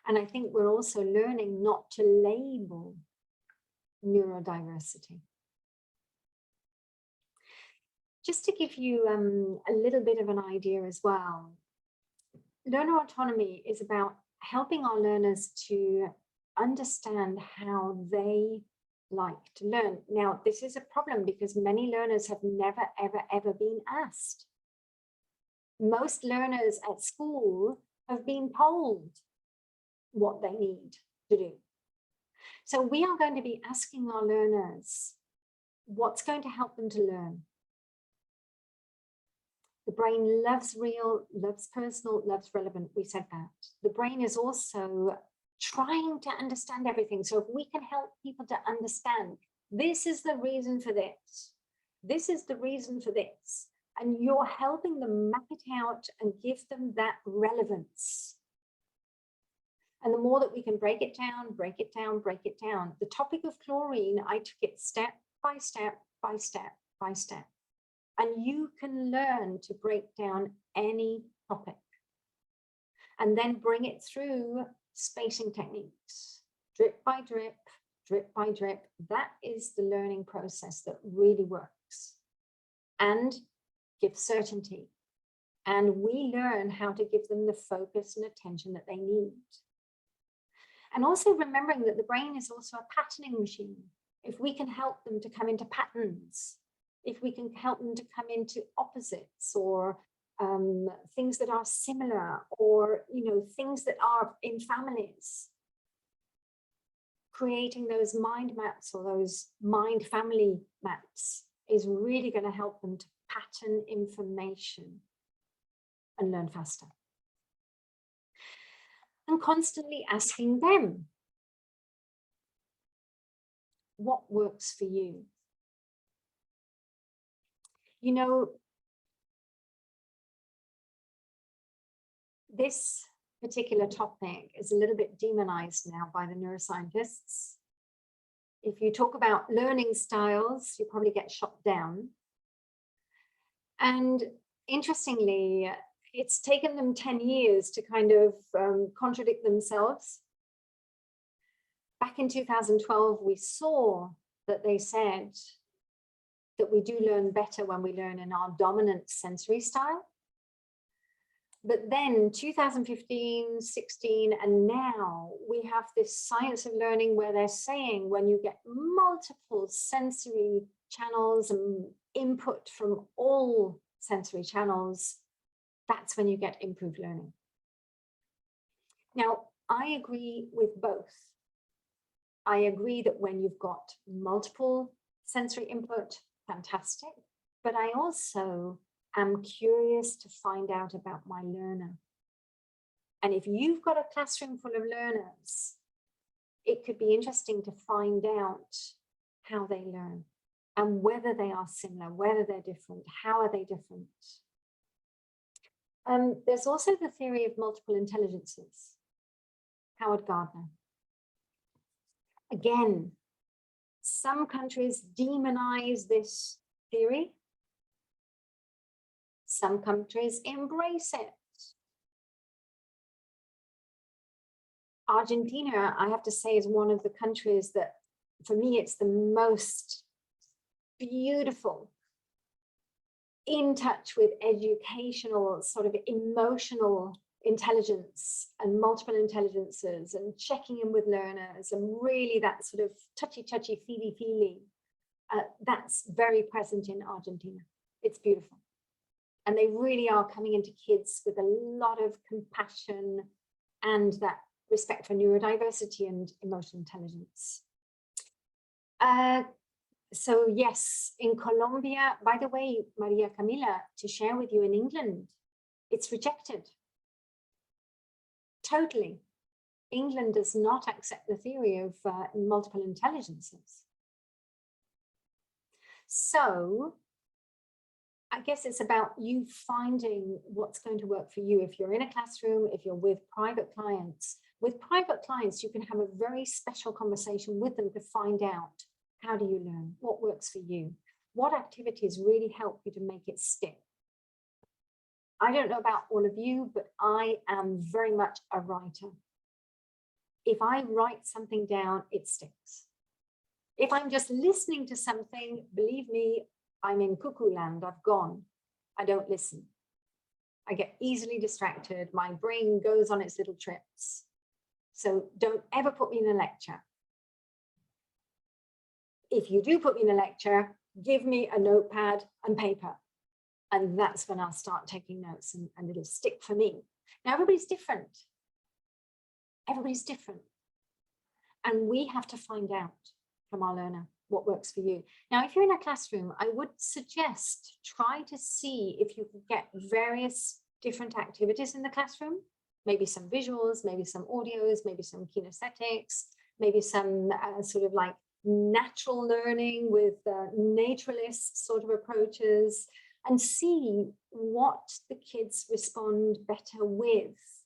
Speaker 1: And I think we're also learning not to label neurodiversity. Just to give you a little bit of an idea as well, learner autonomy is about helping our learners to understand how they like to learn. Now, this is a problem because many learners have never, ever, ever been asked. Most learners at school have been told what they need to do. So we are going to be asking our learners what's going to help them to learn. The brain loves real, loves personal, loves relevant. We said that. The brain is also trying to understand everything. So if we can help people to understand, this is the reason for this, this is the reason for this, and you're helping them map it out and give them that relevance. And the more that we can break it down, break it down, break it down. The topic of chlorine, I took it step by step, by step, by step. And you can learn to break down any topic and then bring it through spacing techniques, drip by drip, drip by drip. That is the learning process that really works and gives certainty. And we learn how to give them the focus and attention that they need. And also remembering that the brain is also a patterning machine. If we can help them to come into patterns, if we can help them to come into opposites or things that are similar, or things that are in families, creating those mind maps or those mind family maps is really going to help them to pattern information and learn faster. And constantly asking them, what works for you? This particular topic is a little bit demonized now by the neuroscientists. If you talk about learning styles, you probably get shot down. And interestingly, it's taken them 10 years to kind of contradict themselves. Back in 2012, we saw that they said that we do learn better when we learn in our dominant sensory style. But then 2015, 16, and now we have this science of learning where they're saying when you get multiple sensory channels and input from all sensory channels, that's when you get improved learning. Now, I agree with both. I agree that when you've got multiple sensory input, fantastic. But I also am curious to find out about my learner. And if you've got a classroom full of learners, it could be interesting to find out how they learn and whether they are similar, whether they're different, how are they different. There's also the theory of multiple intelligences, Howard Gardner. Again, some countries demonize this theory. Some countries embrace it. Argentina, I have to say, is one of the countries that, for me, it's the most beautiful, in touch with educational, sort of emotional intelligence and multiple intelligences and checking in with learners and really that sort of touchy, feely. That's very present in Argentina. It's beautiful. And they really are coming into kids with a lot of compassion and that respect for neurodiversity and emotional intelligence. So yes, in Colombia, by the way, Maria Camila, to share with you, in England, it's rejected. Totally. England does not accept the theory of multiple intelligences. So I guess it's about you finding what's going to work for you. If you're in a classroom, if you're with private clients, you can have a very special conversation with them to find out, how do you learn? What works for you? What activities really help you to make it stick? I don't know about all of you, but I am very much a writer. If I write something down, it sticks. If I'm just listening to something, believe me, I'm in cuckoo land, I've gone. I don't listen. I get easily distracted. My brain goes on its little trips. So don't ever put me in a lecture. If you do put me in a lecture, give me a notepad and paper. And that's when I'll start taking notes and it'll stick for me. Now, everybody's different. Everybody's different. And we have to find out from our learner what works for you. Now, if you're in a classroom, I would suggest try to see if you can get various different activities in the classroom. maybe some visuals, maybe some audios, maybe some kinesthetics, maybe some sort of like natural learning with naturalist sort of approaches, and see what the kids respond better with.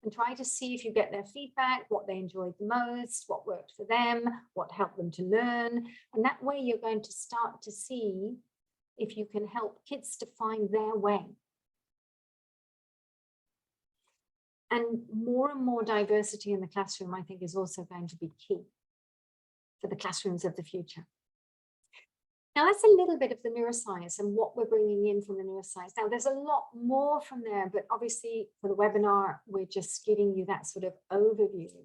Speaker 1: And try to see if you get their feedback, what they enjoyed the most, what worked for them, what helped them to learn. And that way you're going to start to see if you can help kids to find their way. And more diversity in the classroom, I think, is also going to be key for the classrooms of the future. Now, that's a little bit of the neuroscience and what we're bringing in from the neuroscience. Now, there's a lot more from there, but obviously for the webinar, we're just giving you that sort of overview.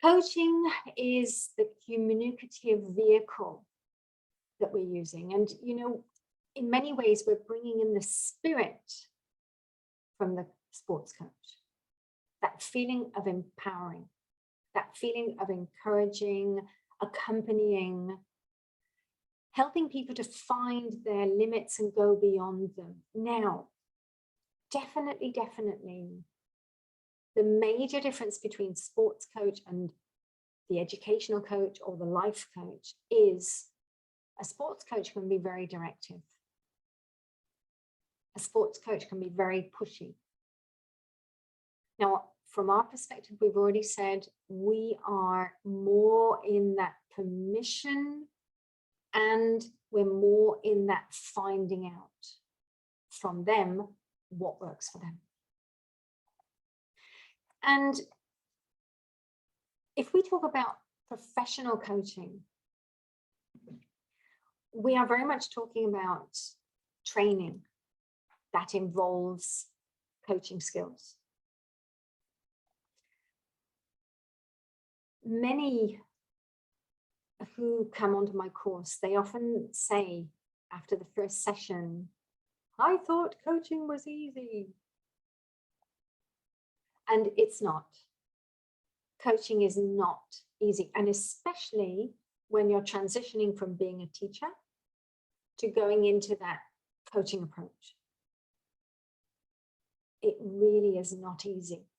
Speaker 1: Coaching is the communicative vehicle that we're using. And, you know, in many ways, we're bringing in the spirit from the sports coach, that feeling of empowering, that feeling of encouraging, accompanying, helping people to find their limits and go beyond them. Now, definitely, the major difference between sports coach and the educational coach or the life coach is a sports coach can be very directive. A sports coach can be very pushy. Now, from our perspective, we've already said we are more in that permission, and we're more in that finding out from them what works for them. And if we talk about professional coaching, we are very much talking about training that involves coaching skills. Many who come onto my course, they often say after the first session, I thought coaching was easy. And it's not. Coaching is not easy. And especially when you're transitioning from being a teacher to going into that coaching approach. It really is not easy.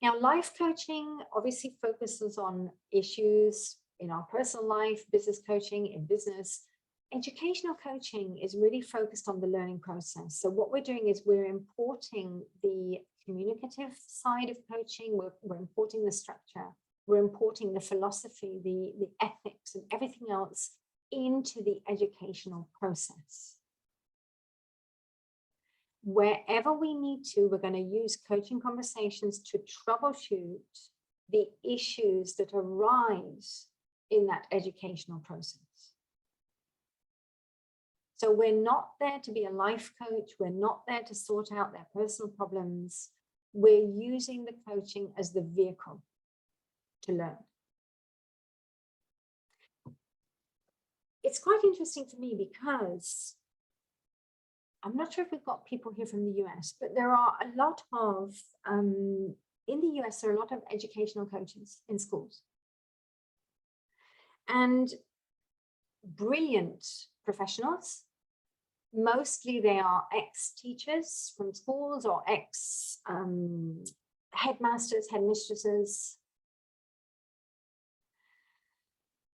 Speaker 1: Now, life coaching obviously focuses on issues in our personal life, business coaching in business. Educational coaching is really focused on the learning process. So what we're doing is we're importing the communicative side of coaching, we're importing the structure, we're importing the philosophy, the ethics and everything else into the educational process. Wherever we need to, we're going to use coaching conversations to troubleshoot the issues that arise in that educational process. So we're not there to be a life coach. We're not there to sort out their personal problems. We're using the coaching as the vehicle to learn. It's quite interesting to me because I'm not sure if we've got people here from the US, but there are a lot of, in the US, there are a lot of educational coaches in schools. And brilliant professionals. Mostly they are ex-teachers from schools or ex-headmasters, headmistresses.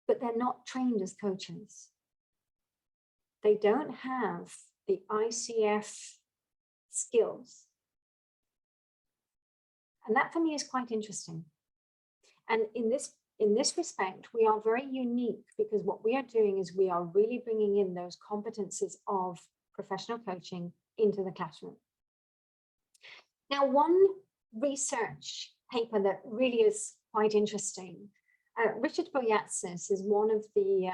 Speaker 1: But they're not trained as coaches. They don't have the ICF skills. And that for me is quite interesting. And in this respect, we are very unique because what we are doing is we are really bringing in those competencies of professional coaching into the classroom. Now, one research paper that really is quite interesting, Richard Boyatzis is one of the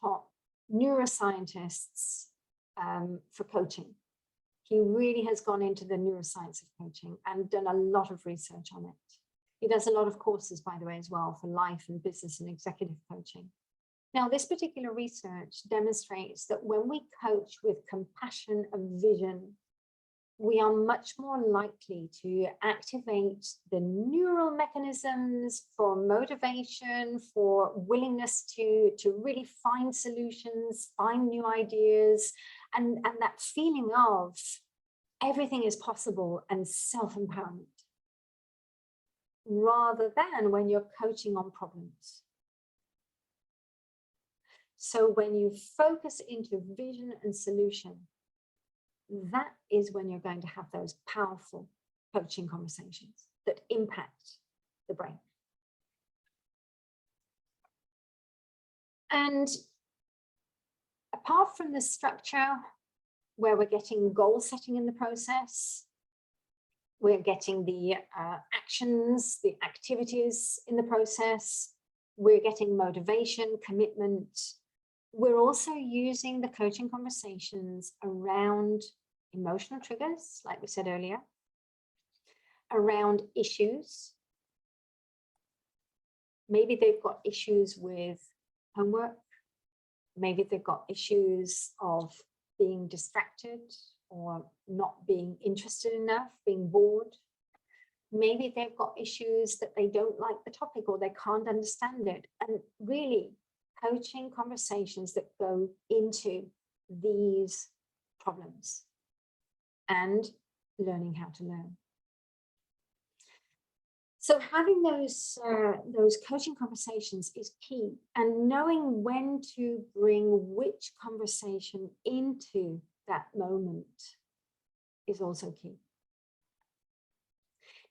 Speaker 1: top neuroscientists for coaching. He really has gone into the neuroscience of coaching and done a lot of research on it. He does a lot of courses, by the way, as well, for life and business and executive coaching. Now, this particular research demonstrates that when we coach with compassion and vision, we are much more likely to activate the neural mechanisms for motivation, for willingness to really find solutions, find new ideas, and that feeling of everything is possible and self-empowerment, rather than when you're coaching on problems. So when you focus into vision and solution, that is when you're going to have those powerful coaching conversations that impact the brain. And apart from the structure where we're getting goal setting in the process, we're getting the actions, the activities in the process, we're getting motivation, commitment. We're also using the coaching conversations around emotional triggers, like we said earlier, around issues. Maybe they've got issues with homework. Maybe they've got issues of being distracted or not being interested enough, being bored. Maybe they've got issues that they don't like the topic or they can't understand it. And really, coaching conversations that go into these problems and learning how to learn. So having those coaching conversations is key, and knowing when to bring which conversation into that moment is also key.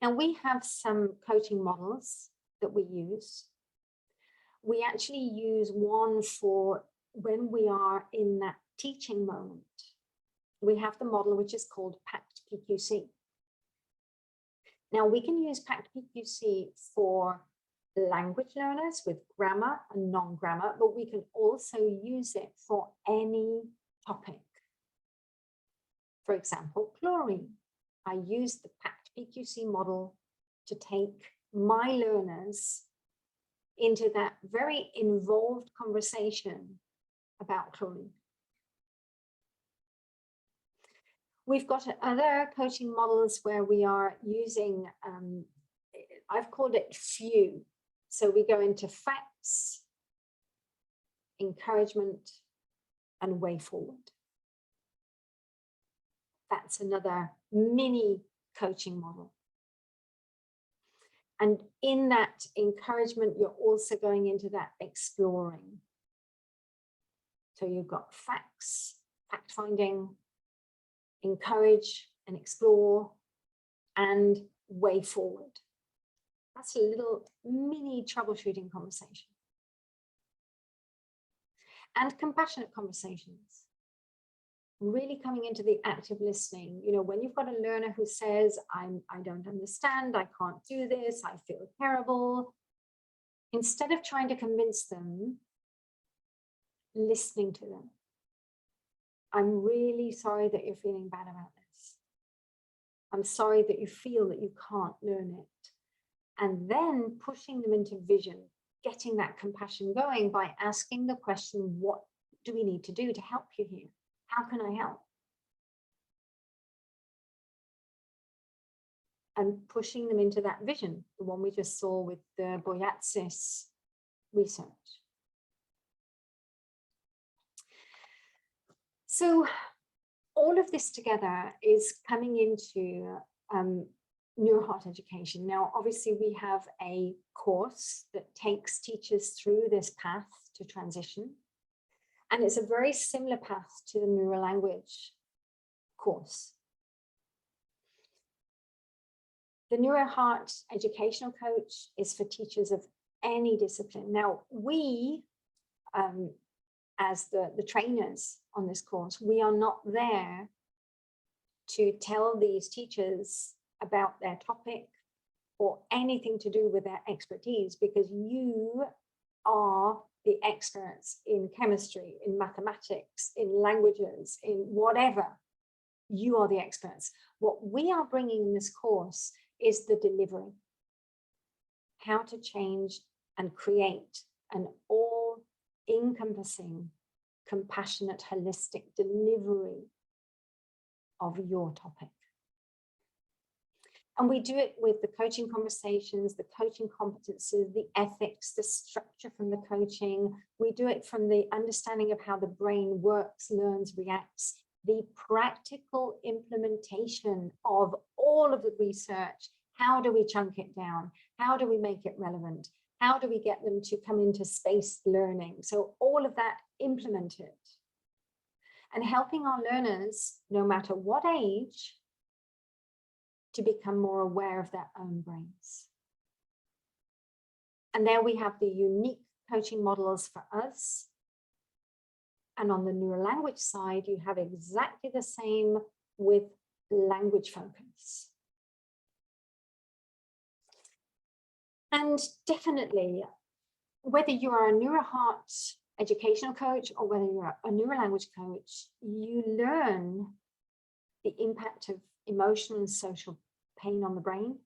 Speaker 1: Now, we have some coaching models that we use. We actually use one for when we are in that teaching moment. We have the model which is called PACT PQC. Now, we can use PACT PQC for language learners with grammar and non-grammar, but we can also use it for any topic. For example, chlorine. I use the PACT PQC model to take my learners into that very involved conversation about chlorine. We've got other coaching models where we are using, I've called it FEW. So we go into facts, encouragement, and way forward. That's another mini coaching model. And in that encouragement, you're also going into that exploring. So you've got facts, fact finding, encourage and explore, and way forward. That's a little mini troubleshooting conversation. And compassionate conversations. Really coming into the active listening. You know, when you've got a learner who says, I don't understand, I can't do this, I feel terrible. Instead of trying to convince them, listening to them. I'm really sorry that you're feeling bad about this. I'm sorry that you feel that you can't learn it. And then pushing them into vision, getting that compassion going by asking the question, what do we need to do to help you here? How can I help? And pushing them into that vision, the one we just saw with the Boyatzis research. So all of this together is coming into Neuroheart Education. Now, obviously, we have a course that takes teachers through this path to transition. And it's a very similar path to the Neurolanguage course. The Neuroheart Educational Coach is for teachers of any discipline. Now, we, as the trainers on this course, we are not there to tell these teachers about their topic or anything to do with their expertise, because you are the experts in chemistry, in mathematics, in languages, in whatever. You are the experts. What we are bringing in this course is the delivery. How to change and create an all-encompassing, compassionate, holistic delivery of your topic. And we do it with the coaching conversations, the coaching competencies, the ethics, the structure from the coaching. We do it from the understanding of how the brain works, learns, reacts, the practical implementation of all of the research. How do we chunk it down? How do we make it relevant? How do we get them to come into spaced learning? So all of that implemented. And helping our learners, no matter what age, to become more aware of their own brains. And there we have the unique coaching models for us. And on the neurolanguage side, you have exactly the same with language focus. And definitely, whether you are a Neuroheart educational coach or whether you're a neurolanguage coach, you learn the impact of emotional and social pain on the brain.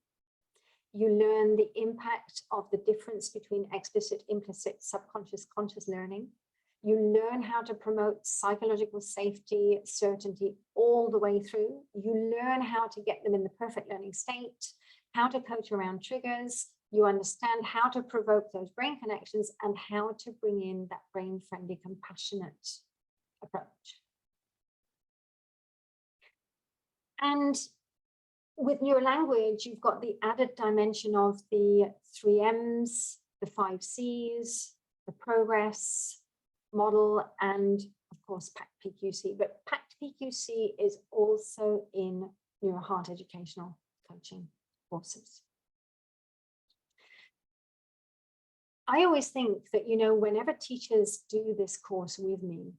Speaker 1: You learn the impact of the difference between explicit, implicit, subconscious, conscious learning. You learn how to promote psychological safety, certainty all the way through. You learn how to get them in the perfect learning state, how to coach around triggers. You understand how to provoke those brain connections and how to bring in that brain-friendly, compassionate approach. And with neurolanguage, you've got the added dimension of the 3 M's, the 5 C's, the progress model, and of course, PACT-PQC. But PACT-PQC is also in Neuroheart Educational Coaching courses. I always think that, you know, whenever teachers do this course with me,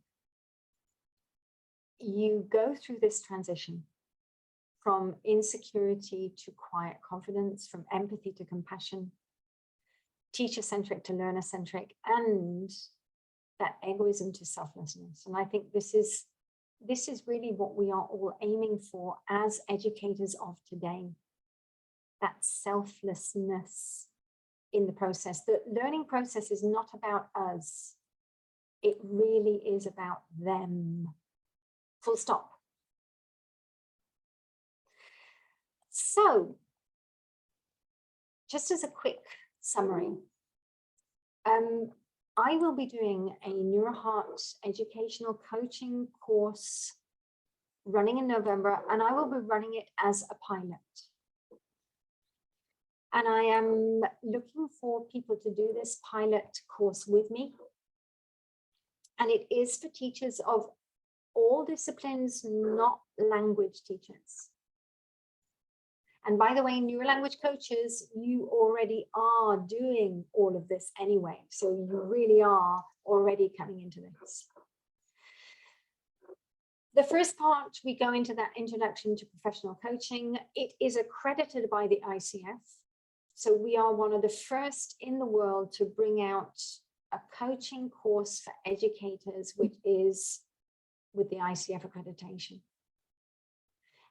Speaker 1: you go through this transition from insecurity to quiet confidence, from empathy to compassion, teacher-centric to learner-centric, and that egoism to selflessness. And I think this is really what we are all aiming for as educators of today, that selflessness in the process. The learning process is not about us. It really is about them. Full stop. So, just as a quick summary, I will be doing a Neuroheart Educational Coaching course running in November, and I will be running it as a pilot. And I am looking for people to do this pilot course with me. And it is for teachers of all disciplines, not language teachers. And by the way, neurolanguage coaches, you already are doing all of this anyway. So you really are already coming into this. The first part, we go into that introduction to professional coaching. It is accredited by the ICF. So we are one of the first in the world to bring out a coaching course for educators, which is with the ICF accreditation.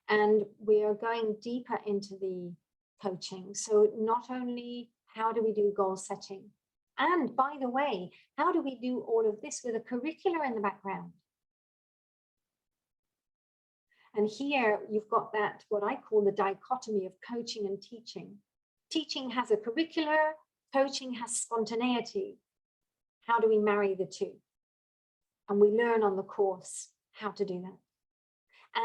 Speaker 1: And we are going deeper into the coaching. So not only how do we do goal setting, and by the way, how do we do all of this with a curricula in the background? And here you've got that, what I call the dichotomy of coaching and teaching. Teaching has a curricula, coaching has spontaneity. How do we marry the two? And we learn on the course how to do that.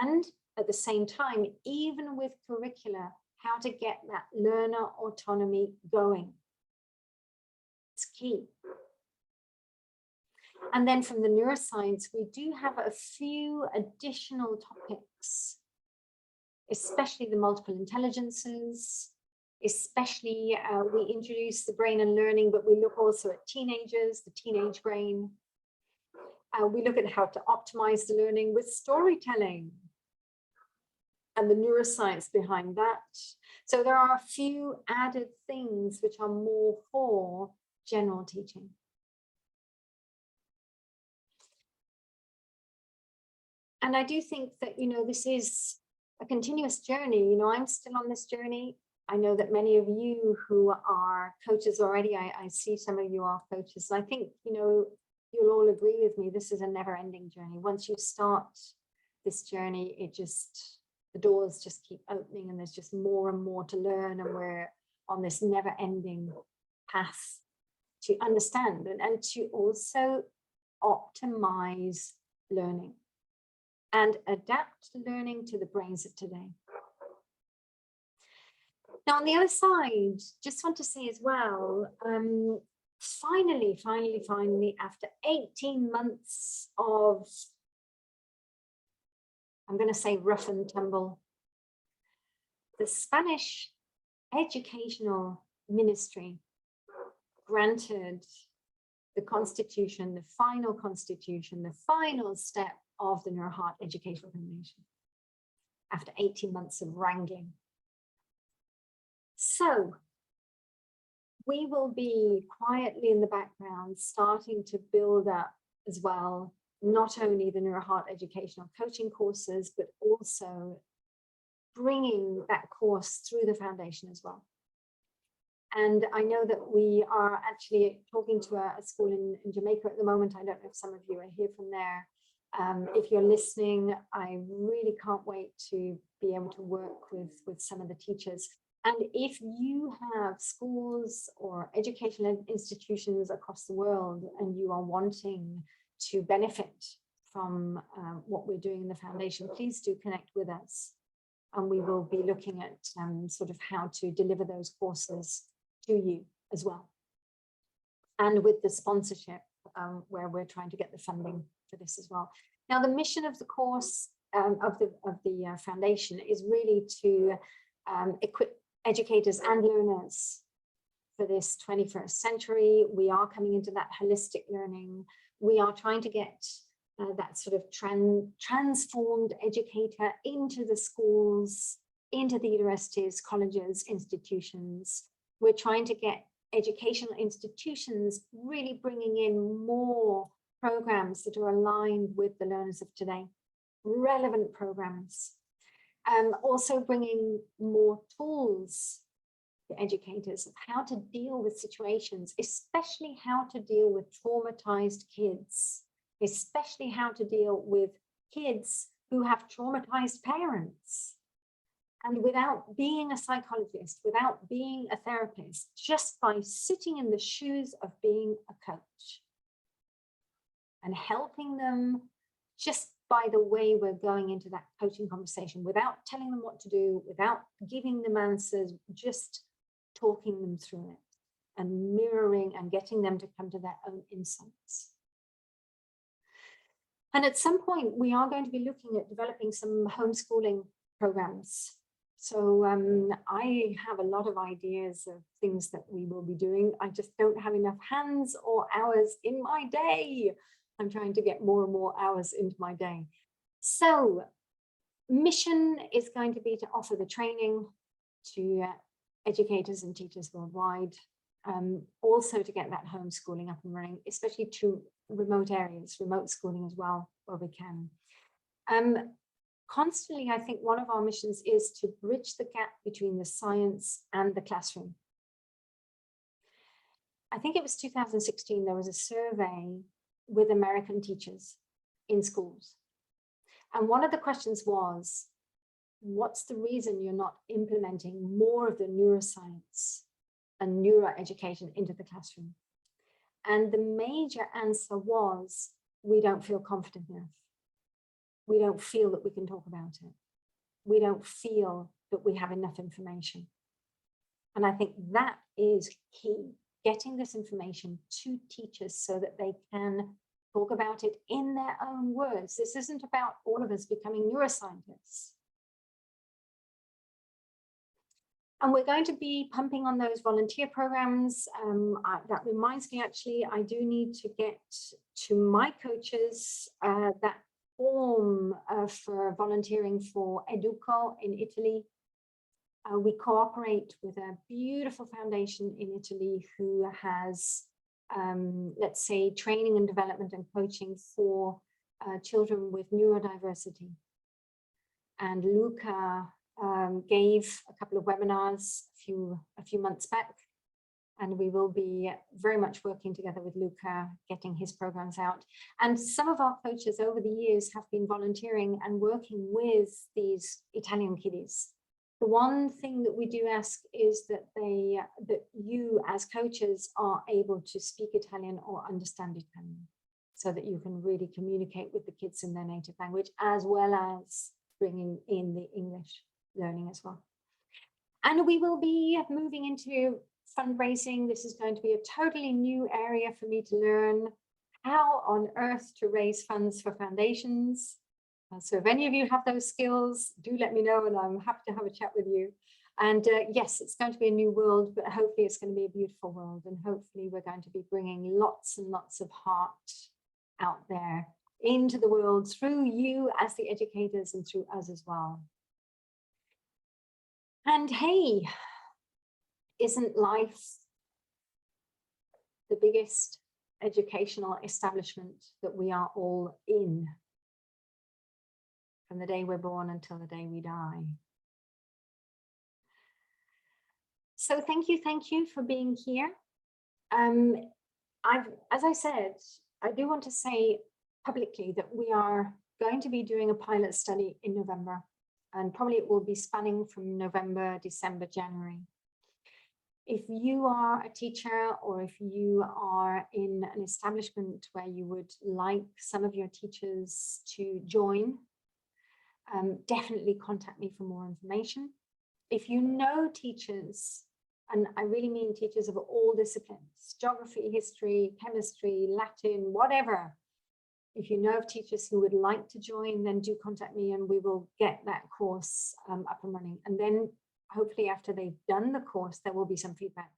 Speaker 1: And at the same time, even with curricula, how to get that learner autonomy going. It's key. And then from the neuroscience, we do have a few additional topics, especially the multiple intelligences, especially we introduce the brain and learning, but we look also at teenagers, the teenage brain. We look at how to optimize the learning with storytelling and the neuroscience behind that. So there are a few added things which are more for general teaching. And I do think that, you know, this is a continuous journey. You know, I'm still on this journey. I know that many of you who are coaches already, I see some of you are coaches. And I think, you know, you'll all agree with me, this is a never-ending journey. Once you start this journey, the doors just keep opening and there's just more and more to learn, and we're on this never-ending path to understand and to also optimize learning. and adapt learning to the brains of today. Now, on the other side, just want to say as well, finally, after 18 months of, I'm going to say rough and tumble, the Spanish Educational Ministry granted the constitution, the final step of the Neuroheart Educational Foundation after 18 months of wrangling. So we will be quietly in the background starting to build up as well, not only the Neuroheart Educational Coaching courses, but also bringing that course through the foundation as well. And I know that we are actually talking to a school in Jamaica at the moment. I don't know if some of you are here from there. If you're listening, I really can't wait to be able to work with some of the teachers. And if you have schools or educational institutions across the world and you are wanting to benefit from what we're doing in the foundation, please do connect with us. And we will be looking at sort of how to deliver those courses to you as well. And with the sponsorship, where we're trying to get the funding for this as well. Now, the mission of the course of the foundation is really to equip educators and learners for this 21st century. We are coming into that holistic learning. We are trying to get that sort of transformed educator into the schools, into the universities, colleges, institutions. We're trying to get educational institutions really bringing in more programs that are aligned with the learners of today, relevant programs. Also bringing more tools to educators of how to deal with situations, especially how to deal with traumatized kids, especially how to deal with kids who have traumatized parents. And without being a psychologist, without being a therapist, just by sitting in the shoes of being a coach and helping them just by the way we're going into that coaching conversation, without telling them what to do, without giving them answers, just talking them through it and mirroring and getting them to come to their own insights. And at some point, we are going to be looking at developing some homeschooling programs. So I have a lot of ideas of things that we will be doing. I just don't have enough hands or hours in my day. I'm trying to get more and more hours into my day. So mission is going to be to offer the training to educators and teachers worldwide. Also to get that homeschooling up and running, especially to remote areas, remote schooling as well, where we can. Constantly, I think one of our missions is to bridge the gap between the science and the classroom. I think it was 2016, there was a survey with American teachers in schools. And one of the questions was, what's the reason you're not implementing more of the neuroscience and neuroeducation into the classroom? And the major answer was, we don't feel confident enough. We don't feel that we can talk about it. We don't feel that we have enough information. And I think that is key, getting this information to teachers so that they can talk about it in their own words. This isn't about all of us becoming neuroscientists. And we're going to be pumping on those volunteer programs. That reminds me, actually, I do need to get to my coaches that form for volunteering for Educo in Italy. We cooperate with a beautiful foundation in Italy who has, let's say, training and development and coaching for children with neurodiversity. And Luca gave a couple of webinars a few months back, and we will be very much working together with Luca, getting his programs out. And some of our coaches over the years have been volunteering and working with these Italian kiddies. The one thing that we do ask is that you as coaches are able to speak Italian or understand Italian. so that you can really communicate with the kids in their native language, as well as bringing in the English learning as well. And we will be moving into fundraising. This is going to be a totally new area for me to learn how on earth to raise funds for foundations. So if any of you have those skills, do let me know, and I'm happy to have a chat with you. And yes, it's going to be a new world, but hopefully it's going to be a beautiful world. And hopefully we're going to be bringing lots and lots of heart out there into the world through you as the educators and through us as well. And hey, isn't life the biggest educational establishment that we are all in? From the day we're born until the day we die. So thank you for being here. As I said, I do want to say publicly that we are going to be doing a pilot study in November, and probably it will be spanning from November, December, January. If you are a teacher, or if you are in an establishment where you would like some of your teachers to join, definitely contact me for more information. If you know teachers, and I really mean teachers of all disciplines, geography, history, chemistry, Latin, whatever. If you know of teachers who would like to join, then do contact me and we will get that course up and running. And then hopefully after they've done the course, there will be some feedback